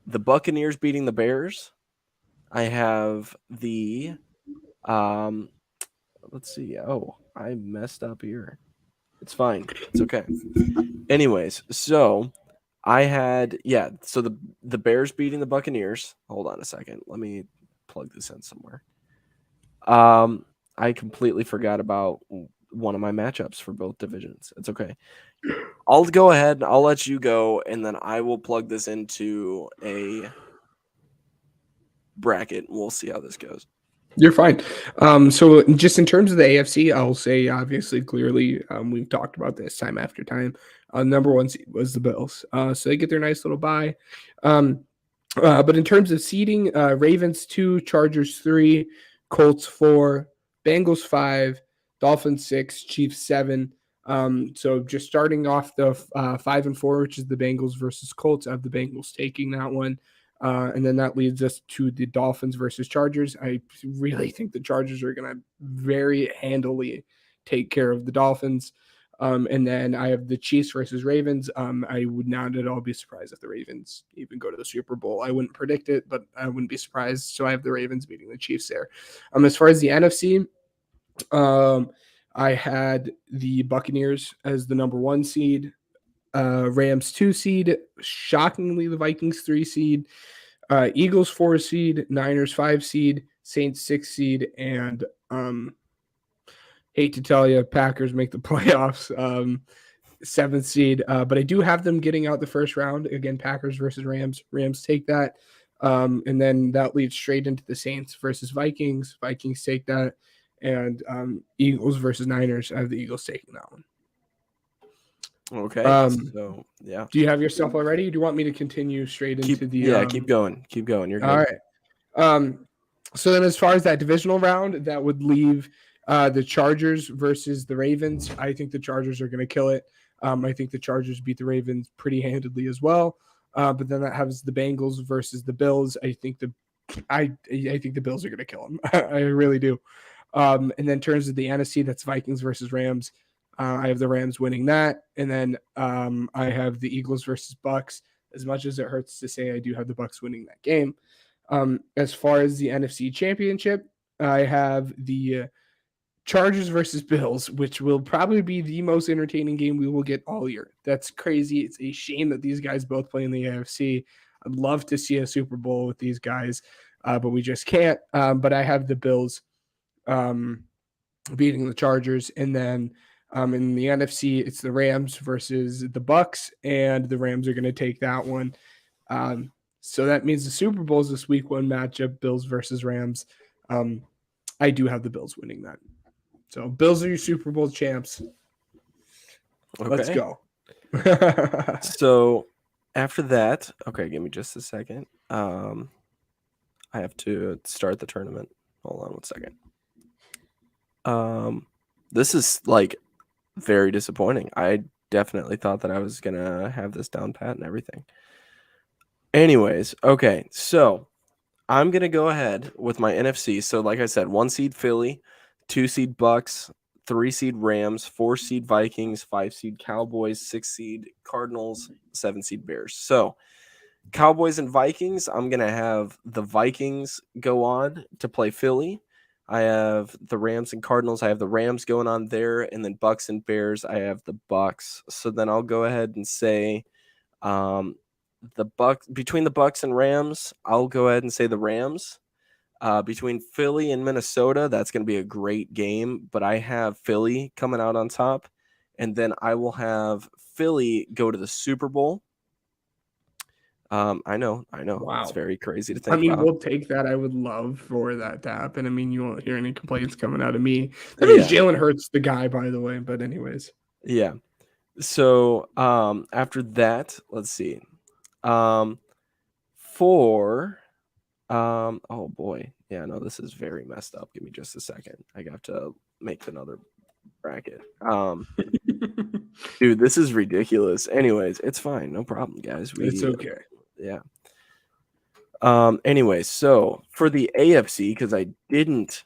the Buccaneers beating the Bears. I have the let's see. Oh, I messed up here. It's fine. It's okay. Anyways, so I had so the Bears beating the Buccaneers. Hold on a second. Let me plug this in somewhere. I completely forgot about one of my matchups for both divisions. It's okay. I'll go ahead. I'll let you go, and then I will plug this into a bracket. We'll see how this goes. You're fine. So just in terms of the AFC, I'll say obviously clearly we've talked about this time after time. Number 1 seed was the Bills. So they get their nice little bye. But in terms of seeding, Ravens 2, Chargers 3, Colts 4, Bengals 5, Dolphins 6, Chiefs 7. So just starting off the 5 and 4, which is the Bengals versus Colts. I have the Bengals taking that one. And then that leads us to the Dolphins versus Chargers. I really think the Chargers are going to very handily take care of the Dolphins. And then I have the Chiefs versus Ravens. I would not at all be surprised if the Ravens even go to the Super Bowl. I wouldn't predict it, but I wouldn't be surprised. So I have the Ravens beating the Chiefs there. As far as the NFC, I had the Buccaneers as the number 1 seed. Rams 2 seed, shockingly the Vikings 3 seed, Eagles 4 seed, Niners 5 seed, Saints 6 seed, and hate to tell you, Packers make the playoffs, 7th seed. But I do have them getting out the first round. Again, Packers versus Rams. Rams take that. And then that leads straight into the Saints versus Vikings. Vikings take that. And Eagles versus Niners. I have the Eagles taking that one. Okay. So yeah. Do you have your stuff already? Do you want me to continue straight into keep going. Keep going. You're good. All right. So then as far as that divisional round, that would leave the Chargers versus the Ravens. I think the Chargers are going to kill it. I think the Chargers beat the Ravens pretty handedly as well. But then that has the Bengals versus the Bills. I think the Bills are going to kill them. I really do. And then in terms of the NFC, that's Vikings versus Rams. I have the Rams winning that. And then I have the Eagles versus Bucks. As much as it hurts to say, I do have the Bucks winning that game. As far as the NFC Championship, I have the Chargers versus Bills, which will probably be the most entertaining game we will get all year. That's crazy. It's a shame that these guys both play in the AFC. I'd love to see a Super Bowl with these guys, but we just can't. But I have the Bills beating the Chargers. And then in the NFC, it's the Rams versus the Bucks, and the Rams are going to take that one. So that means the Super Bowl is this week 1 matchup, Bills versus Rams. I do have the Bills winning that. So Bills are your Super Bowl champs. Okay. Let's go. So after that, okay, give me just a second. I have to start the tournament. Hold on 1 second. This is like very disappointing. I definitely thought that I was gonna have this down pat and everything. Anyways, okay, so I'm gonna go ahead with my NFC. So like I said, 1 seed Philly, 2 seed Bucks, 3 seed Rams, 4 seed Vikings, 5 seed Cowboys, 6 seed Cardinals, 7 seed Bears. So Cowboys and Vikings, I'm going to have the Vikings go on to play Philly. I have the Rams and Cardinals. I have the Rams going on there, and then Bucks and Bears, I have the Bucks. So then I'll go ahead and say between the Bucks and Rams, I'll go ahead and say the Rams. Between Philly and Minnesota, that's going to be a great game, but I have Philly coming out on top, and then I will have Philly go to the Super Bowl. I know. Wow. It's very crazy to think about. We'll take that. I would love for that to happen. You won't hear any complaints coming out of me. That means Jalen Hurts the guy, by the way, but anyways. Yeah. So after that, let's see. Oh boy. Yeah, no, this is very messed up. Give me just a second. I got to make another bracket. Dude, this is ridiculous. Anyways, it's fine. No problem, guys. It's okay. Yeah. Anyways, so for the AFC, because I didn't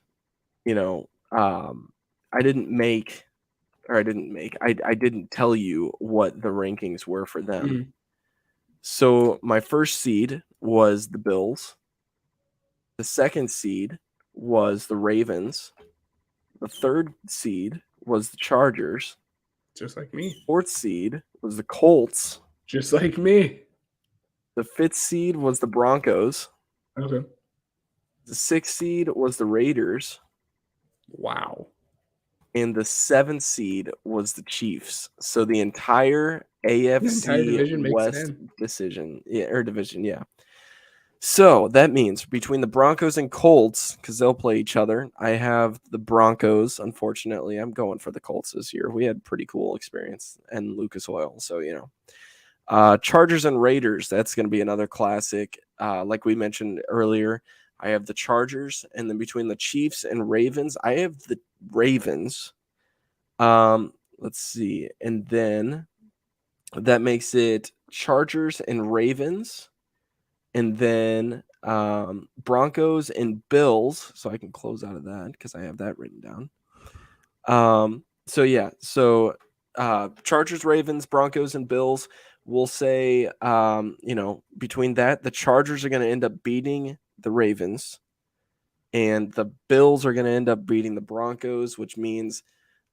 tell you what the rankings were for them. Mm-hmm. So my first seed was the Bills. The second seed was the Ravens. The third seed was the Chargers. Just like me. Fourth seed was the Colts. Just like me. The fifth seed was the Broncos. Okay. The sixth seed was the Raiders. Wow. And the seventh seed was the Chiefs. So the entire AFC division West division. Yeah. So that means between the Broncos and Colts, because they'll play each other, I have the Broncos. Unfortunately, I'm going for the Colts this year. We had pretty cool experience and Lucas Oil. So, Chargers and Raiders, that's going to be another classic. Like we mentioned earlier, I have the Chargers. And then between the Chiefs and Ravens, I have the Ravens. Let's see. And then that makes it Chargers and Ravens. And then Broncos and Bills. So I can close out of that because I have that written down. So Chargers, Ravens, Broncos, and Bills. We'll say, between that, the Chargers are going to end up beating the Ravens. And the Bills are going to end up beating the Broncos, which means,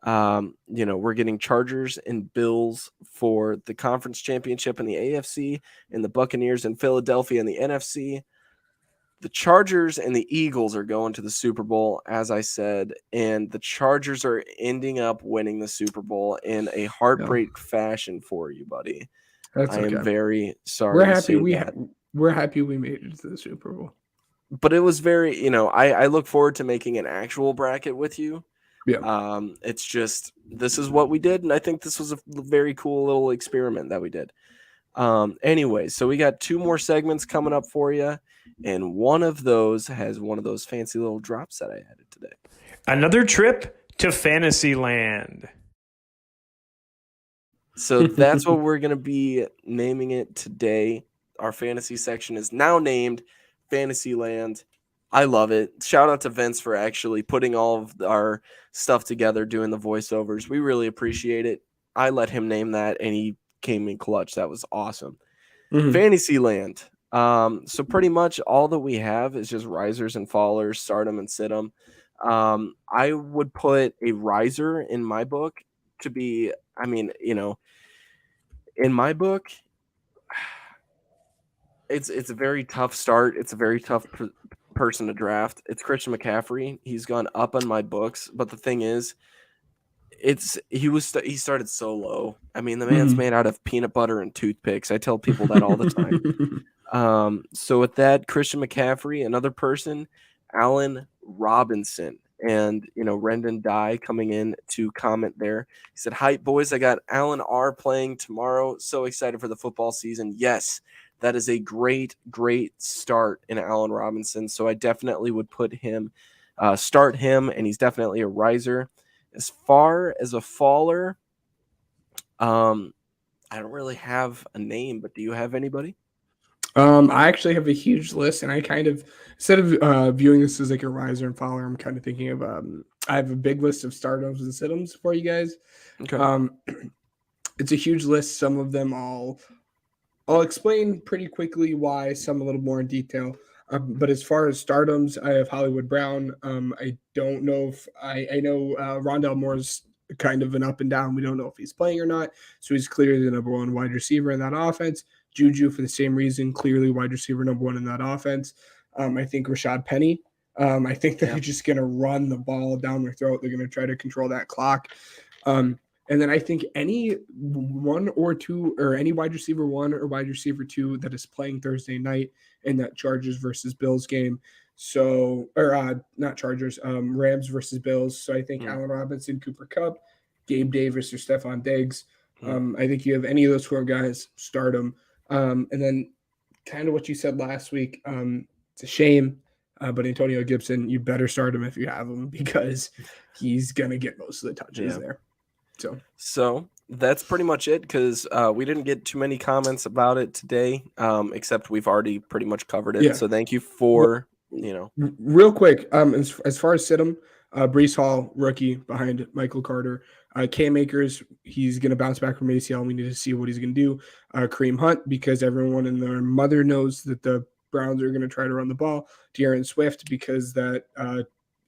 we're getting Chargers and Bills for the conference championship in the AFC, and the Buccaneers and Philadelphia in the NFC. The Chargers and the Eagles are going to the Super Bowl, as I said, and the Chargers are ending up winning the Super Bowl in a heartbreak fashion for you, buddy. I am very sorry. We're happy we made it to the Super Bowl. But it was very, I look forward to making an actual bracket with you. Yeah. It's just this is what we did, and I think this was a very cool little experiment that we did. Anyway, so we got 2 more segments coming up for you, and one of those has one of those fancy little drops that I added today. Another trip to Fantasyland. So that's what we're going to be naming it today. Our fantasy section is now named Fantasyland. I love it. Shout out to Vince for actually putting all of our stuff together, doing the voiceovers. We really appreciate it. I let him name that, and he came in clutch. That was awesome. Fantasyland. So pretty much all that we have is just risers and fallers, start 'em and sit 'em. I would put a riser in my book to be, in my book, it's a very tough start. It's a very tough person to draft. It's Christian McCaffrey. He's gone up on my books, but the thing is, he started so low. I mean, the man's made out of peanut butter and toothpicks. I tell people that all the time. So with that, Christian McCaffrey, another person, Allen Robinson. And, Rendon Dye coming in to comment there. He said, "Hype, boys. I got Allen R playing tomorrow. So excited for the football season." Yes, that is a great, great start in Allen Robinson. So I definitely would put him, start him, and he's definitely a riser. As far as a faller, I don't really have a name, but do you have anybody? I actually have a huge list, and I kind of, instead of viewing this as like a riser and faller, I'm kind of thinking of I have a big list of stardoms and sit-ems for you guys. Okay. It's a huge list. Some of them I'll explain pretty quickly why, some a little more in detail. But as far as stardoms, I have Hollywood Brown. I don't know if I know Rondell Moore's kind of an up and down. We don't know if he's playing or not. So he's clearly the number 1 wide receiver in that offense. Juju, for the same reason, clearly wide receiver number 1 in that offense. I think Rashad Penny. I think they're just going to run the ball down their throat. They're going to try to control that clock. And then I think any 1 or 2, or any wide receiver 1 or wide receiver 2 that is playing Thursday night in that Chargers versus Bills game. So, or not Chargers, Rams versus Bills. So I think Allen Robinson, Cooper Kupp, Gabe Davis, or Stephon Diggs. I think you have any of those 4 guys, start them. And then kind of what you said last week, it's a shame, but Antonio Gibson, you better start him if you have him, because he's going to get most of the touches there. So that's pretty much it, because we didn't get too many comments about it today, except we've already pretty much covered it. Yeah. So thank you for, Real quick, as far as sit-em, Breece Hall, rookie behind Michael Carter. Cam Akers, he's going to bounce back from ACL. We need to see what he's going to do. Kareem Hunt, because everyone and their mother knows that the Browns are going to try to run the ball. DeAndre Swift, because that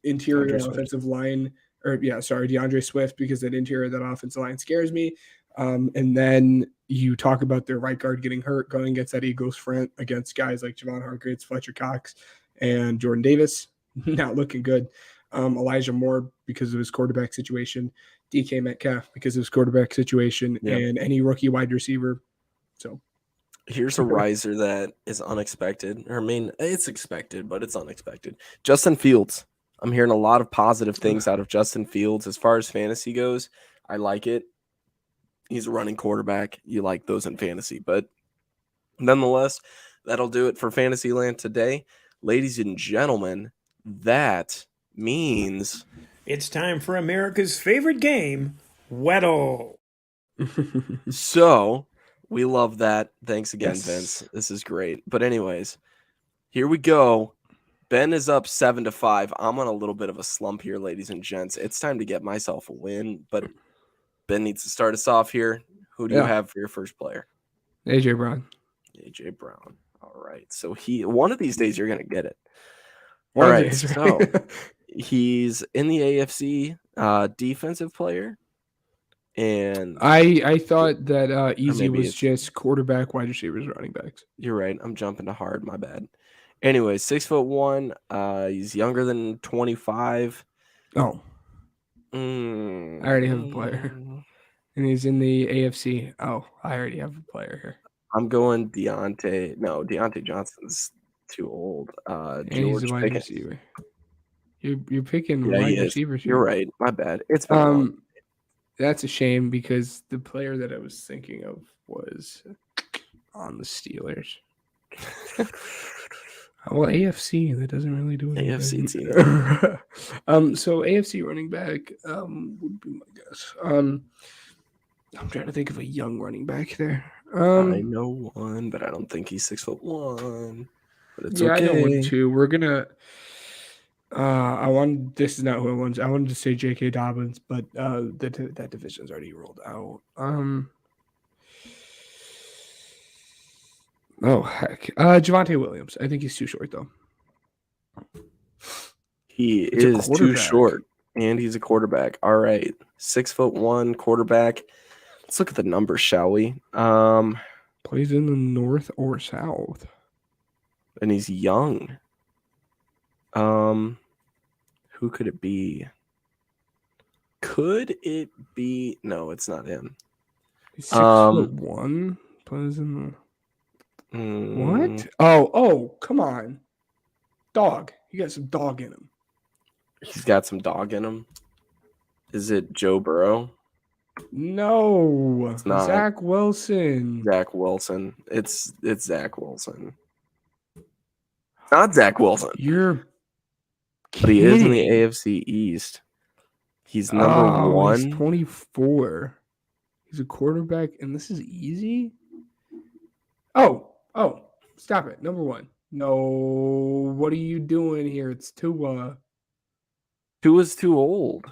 interior offensive line, DeAndre Swift, because that interior of that offensive line scares me. And then you talk about their right guard getting hurt, going against that Eagles front against guys like Javon Hargrave, Fletcher Cox, and Jordan Davis. Not looking good. Elijah Moore, because of his quarterback situation. DK Metcalf, because of his quarterback situation. And any rookie wide receiver. So here's a riser that is unexpected. It's expected, but it's unexpected. Justin Fields. I'm hearing a lot of positive things out of Justin Fields. As far as fantasy goes, I like it. He's a running quarterback. You like those in fantasy. But nonetheless, that'll do it for Fantasyland today. Ladies and gentlemen, that means it's time for America's favorite game, Weddle. So we love that. Thanks again, Vince. This is great. But anyways, here we go. Ben is up 7-5. I'm on a little bit of a slump here, ladies and gents. It's time to get myself a win, but Ben needs to start us off here. Who do you have for your first player? AJ Brown. AJ Brown. All right. So one of these days you're going to get it. All right. So he's in the AFC defensive player. And I thought that easy was just quarterback, wide receivers, running backs. You're right. I'm jumping to hard. My bad. Anyways, 6'1". He's younger than 25. Oh. I already have a player. And he's in the AFC. Oh, I already have a player here. I'm going Deontay. No, Deontay Johnson's too old. And he's a wide receiver. You're picking Yeah, he wide is. receivers. You're right. My bad. It's been long. That's a shame because the player that I was thinking of was on the Steelers. Well, AFC, that doesn't really do anything. AFC team. So AFC running back would be my guess. I'm trying to think of a young running back there. I know one, but I don't think he's 6'1". But it's okay. I know one too. We're gonna. This is not who I wanted. I wanted to say J.K. Dobbins, but that division's already rolled out. Oh heck, Javonte Williams. I think he's too short though. He is too short, and he's a quarterback. All right, 6'1" quarterback. Let's look at the numbers, shall we? Plays in the North or South, and he's young. Who could it be? Could it be? No, it's not him. He's 6'1". Plays in the what? Oh, come on, dog. You got some dog in him. He's got some dog in him. Is it Joe Burrow? No, it's not. Zach Wilson. Zach Wilson. It's Zach Wilson. Not Zach Wilson. You're kidding. But he is in the AFC East. He's number 1. He's 24. He's a quarterback, and this is easy. Oh, stop it. Number 1. No, what are you doing here? It's Tua. Tua's too old.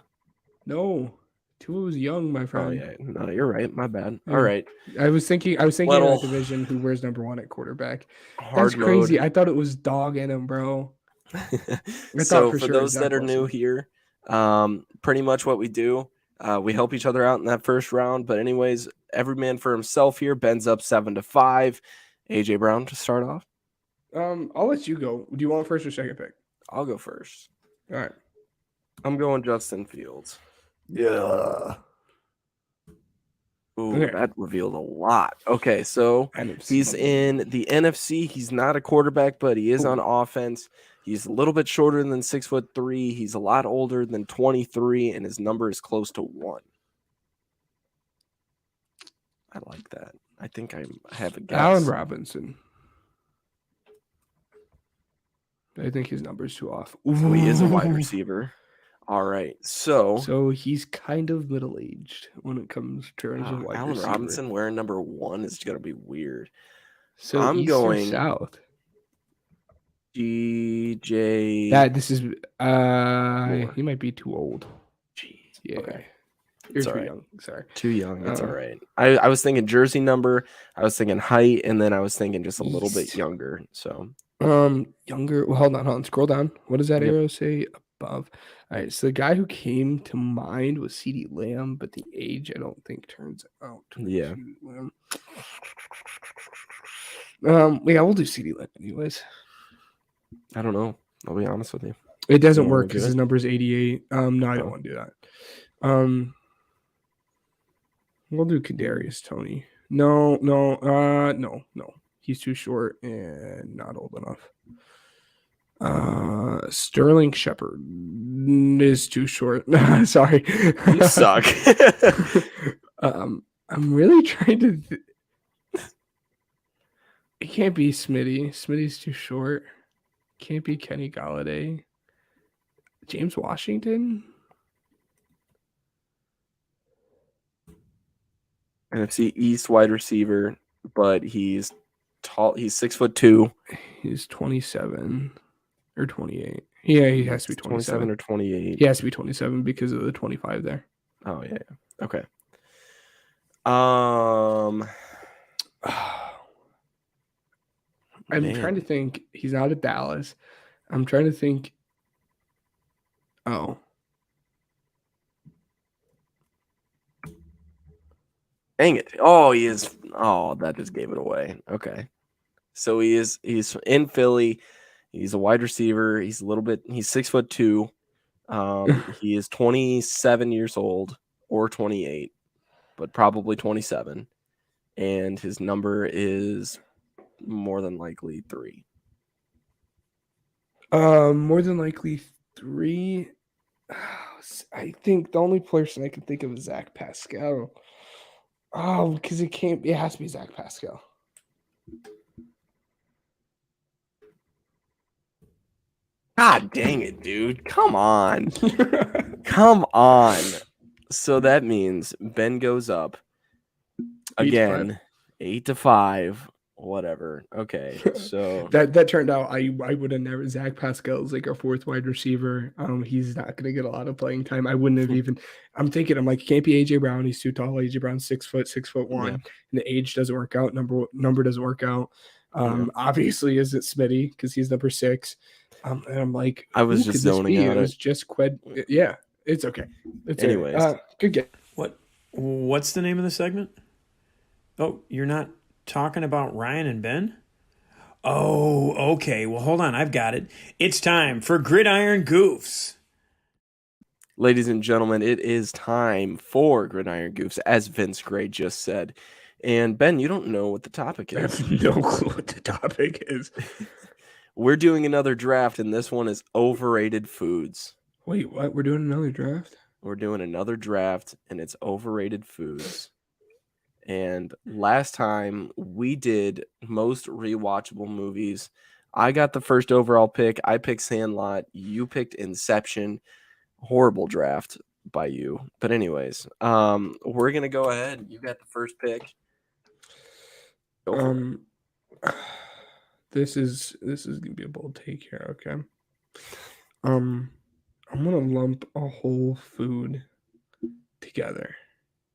No, Tua was young, my friend. Oh yeah, no, you're right. My bad. All right. I was thinking of that division who wears number 1 at quarterback. That's crazy. I thought it was dog in him, bro. So for those that are new here, pretty much what we do, we help each other out in that first round. But anyways, every man for himself here. Ben's up 7-5. AJ Brown to start off. I'll let you go. Do you want first or second pick? I'll go first. All right. I'm going Justin Fields. Yeah. Ooh, okay. That revealed a lot. Okay, so he's in the NFC. He's not a quarterback, but he is on offense. He's a little bit shorter than 6'3". He's a lot older than 23, and his number is close to 1. I like that. I think I have a guess. Allen Robinson. I think his number's too off. So he is a wide receiver. All right, so he's kind of middle-aged when it comes to terms of wide Allen receiver. Robinson wearing number 1 is going to be weird. So I'm East going or South. DJ. This is he might be too old. Jeez. Yeah. Okay. You're too young. Sorry. Too young. That's all right. I was thinking jersey number, I was thinking height, and then I was thinking just a little bit younger. So younger. Well, hold on. Scroll down. What does that arrow say above? All right. So the guy who came to mind was CeeDee Lamb, but the age I don't think turns out. Yeah. Yeah, we'll do CeeDee Lamb anyways. I don't know. I'll be honest with you. It doesn't work because his number is 88. No, I don't want to do that. We'll do Kadarius Toney. No. He's too short and not old enough. Sterling Shepard is too short. Sorry. You suck. I'm really trying to it can't be Smitty. Smitty's too short. Can't be Kenny Golladay. James Washington? NFC East wide receiver, but he's tall. He's 6'2". He's 27 or 28. Yeah, he has to be 27 or 28. He has to be 27 because of the 25 there. Oh yeah. Okay. I'm trying to think. He's out of Dallas. I'm trying to think. Oh. Dang it. Oh, he is. Oh, that just gave it away. Okay. So he's in Philly. He's a wide receiver. He's 6'2". He is 27 years old or 28, but probably 27. And his number is more than likely 3. More than likely 3. I think the only person I can think of is Zach Pascal. Oh, because it has to be Zach Pascal. God dang it, dude. Come on. Come on. So that means Ben goes up again, 8-5. Whatever. Okay. So that turned out I would have never. Zach Pascal is like our 4th wide receiver. He's not going to get a lot of playing time. I wouldn't have even. I'm thinking. I'm like, it can't be AJ Brown. He's too tall. AJ Brown's 6'1", and the age doesn't work out. Number doesn't work out. Obviously isn't Smitty because he's number 6. And I'm like, I was just zoning out. It was just Qued. Yeah, it's okay. Anyways, good game. What's the name of the segment? Oh, you're not talking about Ryan and Ben? Oh, okay. Well, hold on. I've got it. It's time for Gridiron Goofs. Ladies and gentlemen, it is time for Gridiron Goofs, as Vince Gray just said. And Ben, you don't know what the topic is. I have no clue what the topic is. We're doing another draft, and this one is overrated foods. Wait, what? We're doing another draft? We're doing another draft, and it's overrated foods. And last time we did most rewatchable movies. I got the first overall pick. I picked Sandlot. You picked Inception. Horrible draft by you. But anyways, we're gonna go ahead. You got the first pick. This is gonna be a bold take here. Okay. I'm gonna lump a whole food together.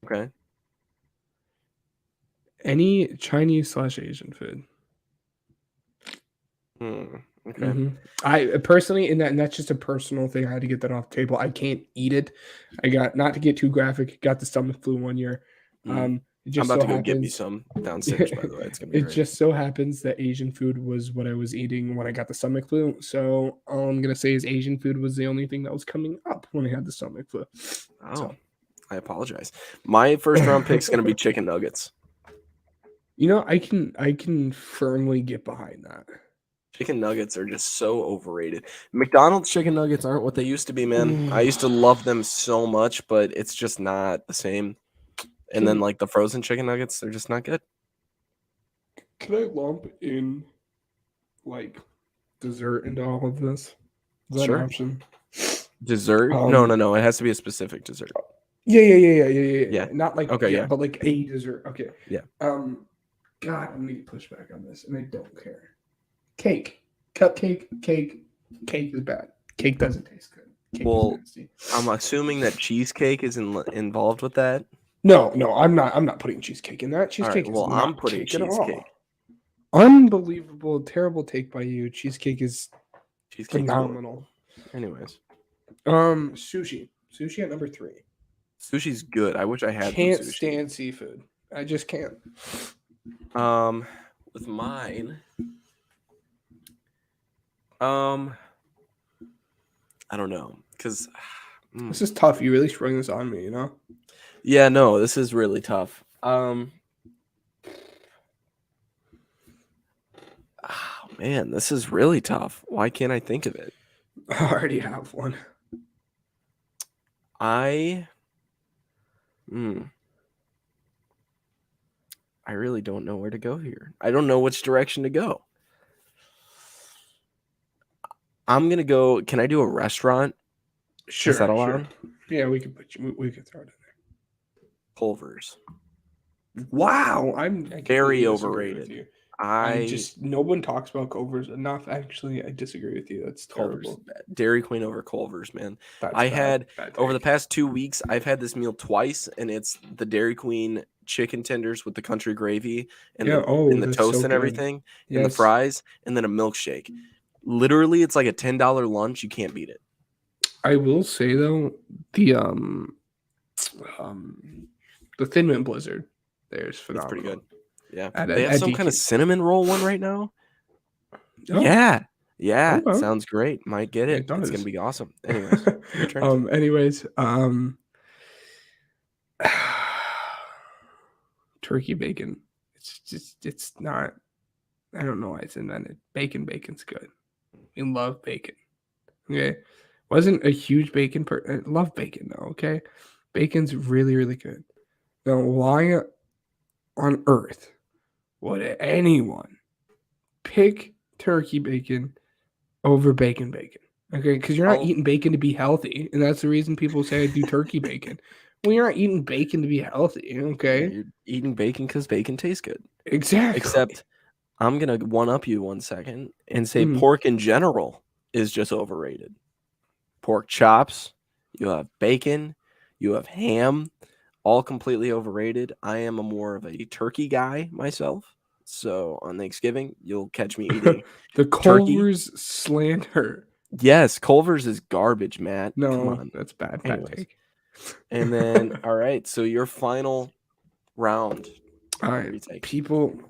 Okay. Any Chinese/Asian food. Okay. Mm-hmm. I personally, and that's just a personal thing. I had to get that off the table. I can't eat it. I got, not to get too graphic, got the stomach flu one year. I'm about to go get me some downstairs, by the way. It's gonna be great. Just so happens that Asian food was what I was eating when I got the stomach flu. So all I'm gonna say is Asian food was the only thing that was coming up when I had the stomach flu. Oh, so. I apologize. My first round pick is gonna be chicken nuggets. You know, I can firmly get behind that. Chicken nuggets are just so overrated. McDonald's chicken nuggets aren't what they used to be, man. I used to love them so much, but it's just not the same. And then, like, the frozen chicken nuggets, they're just not good. Can I lump in, like, dessert into all of this? Is that an option? Dessert? No. It has to be a specific dessert. Yeah. Not like, but like a dessert. Okay. Yeah. God, I'm gonna get pushback on this, and I don't care. Cake, cupcake, cake is bad. Cake doesn't taste good. Cake is nasty. I'm assuming that cheesecake is involved with that. No, I'm not putting cheesecake in that. Cheesecake is not I'm putting cheesecake. Unbelievable, terrible take by you. Cheesecake is phenomenal. Anyways, sushi at number 3. Sushi's good. I wish I had. Can't stand seafood. I just can't. With mine, I don't know, because this is tough. You really sprung this on me, you know? Yeah, no, this is really tough. Oh man, this is really tough. Why can't I think of it? I already have one. I really don't know where to go here. I don't know which direction to go. I'm gonna go. Can I do a restaurant? Sure. Is that allowed? Sure. Yeah, we can we can throw it in there. Culver's. Wow, I very overrated. No one talks about Culver's enough. Actually, I disagree with you. That's terrible. Dairy Queen over Culver's, man. That's bad over the past 2 weeks. I've had this meal twice, and it's the Dairy Queen chicken tenders with the country gravy and the toast and everything, and the fries, and then a milkshake. Literally, it's like a $10 lunch. You can't beat it. I will say though, the Thin Mint Blizzard there's phenomenal. It's pretty good. Yeah, they have some kind of cinnamon roll one right now. Oh. Yeah. Okay. Sounds great. Might get it. It's gonna be awesome. Anyways, your turn. Turkey bacon. It's not. I don't know why it's invented. Bacon's good. We love bacon. Okay. Wasn't a huge bacon I love bacon though, okay? Bacon's really, really good. Now, why on earth would anyone pick turkey bacon over bacon? Okay, because you're not eating bacon to be healthy, and that's the reason people say I do turkey bacon. Well, you're not eating bacon to be healthy, okay? Yeah, you're eating bacon because bacon tastes good. Exactly. Except I'm going to one-up you 1 second and say Mhm. pork in general is just overrated. Pork chops, you have bacon, you have ham, all completely overrated. I am more of a turkey guy myself. So on Thanksgiving, you'll catch me eating The turkey. Culver's slander. Yes, Culver's is garbage, Matt. Come No, on. that's bad. Anyways. Bad take. And then, all right, so your final round. All What are you right, taking? people.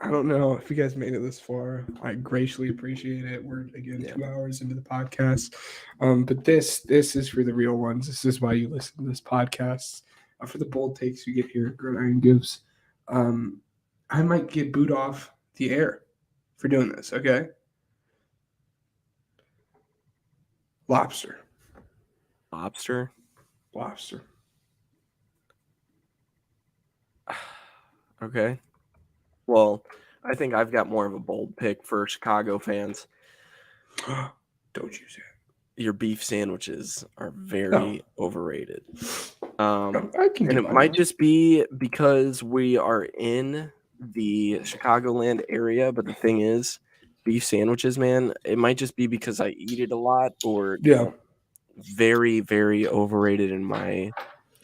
I don't know if you guys made it this far. I graciously appreciate it. We're again 2 hours into the podcast, but this is for the real ones. This is why you listen to this podcast. For the bold takes you get here, Gridiron gives. I might get booed off the air for doing this. Okay, lobster. Okay. Well, I think I've got more of a bold pick for Chicago fans. Don't use it. Your beef sandwiches are very overrated. I can And it might just be because we are in the Chicagoland area, but the thing is, beef sandwiches, man, it might just be because I eat it a lot, or very, very overrated in my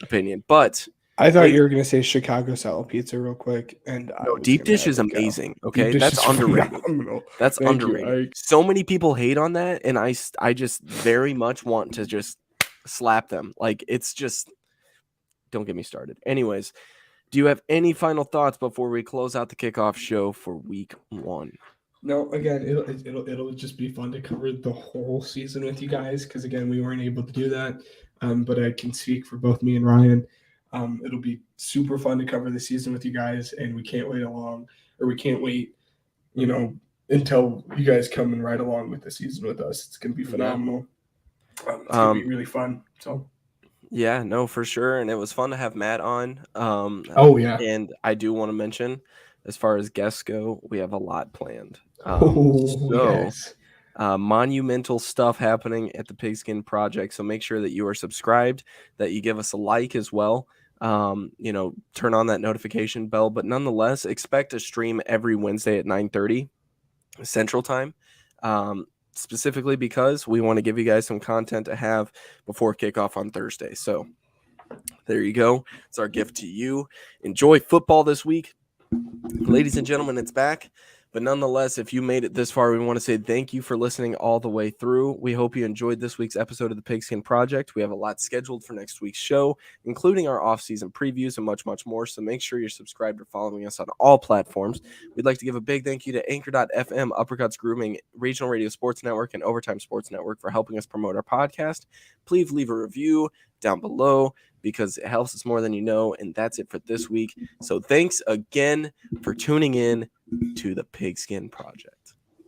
opinion. But I thought you were going to say Chicago style pizza real quick, and no, deep dish is amazing. Okay, dish that's is underrated. phenomenal. That's Thank you, underrated. Ike. So many people hate on that, and I just very much want to just slap them. Like, it's just, don't get me started. Anyways, do you have any final thoughts before we close out the kickoff show for week 1? No, again, it'll just be fun to cover the whole season with you guys because again, we weren't able to do that. But I can speak for both me and Ryan. It'll be super fun to cover the season with you guys, and we can't wait, until you guys come and ride along with the season with us. It's gonna be phenomenal. It's gonna be really fun. So. Yeah, no, for sure. And it was fun to have Matt on. And I do want to mention, as far as guests go, we have a lot planned. Monumental stuff happening at the Pigskin Project. So make sure that you are subscribed, that you give us a like as well. Turn on that notification bell. But nonetheless, expect a stream every Wednesday at 9:30 Central Time. Specifically because we want to give you guys some content to have before kickoff on Thursday. So there you go. It's our gift to you. Enjoy football this week. Ladies and gentlemen, it's back. But nonetheless, if you made it this far, we want to say thank you for listening all the way through. We hope you enjoyed this week's episode of the Pigskin Project. We have a lot scheduled for next week's show, including our off-season previews and much, much more. So make sure you're subscribed or following us on all platforms. We'd like to give a big thank you to Anchor.fm, Uppercuts Grooming, Regional Radio Sports Network, and Overtime Sports Network for helping us promote our podcast. Please leave a review down below because it helps us more than you know. And that's it for this week. So thanks again for tuning in to the Pigskin Project.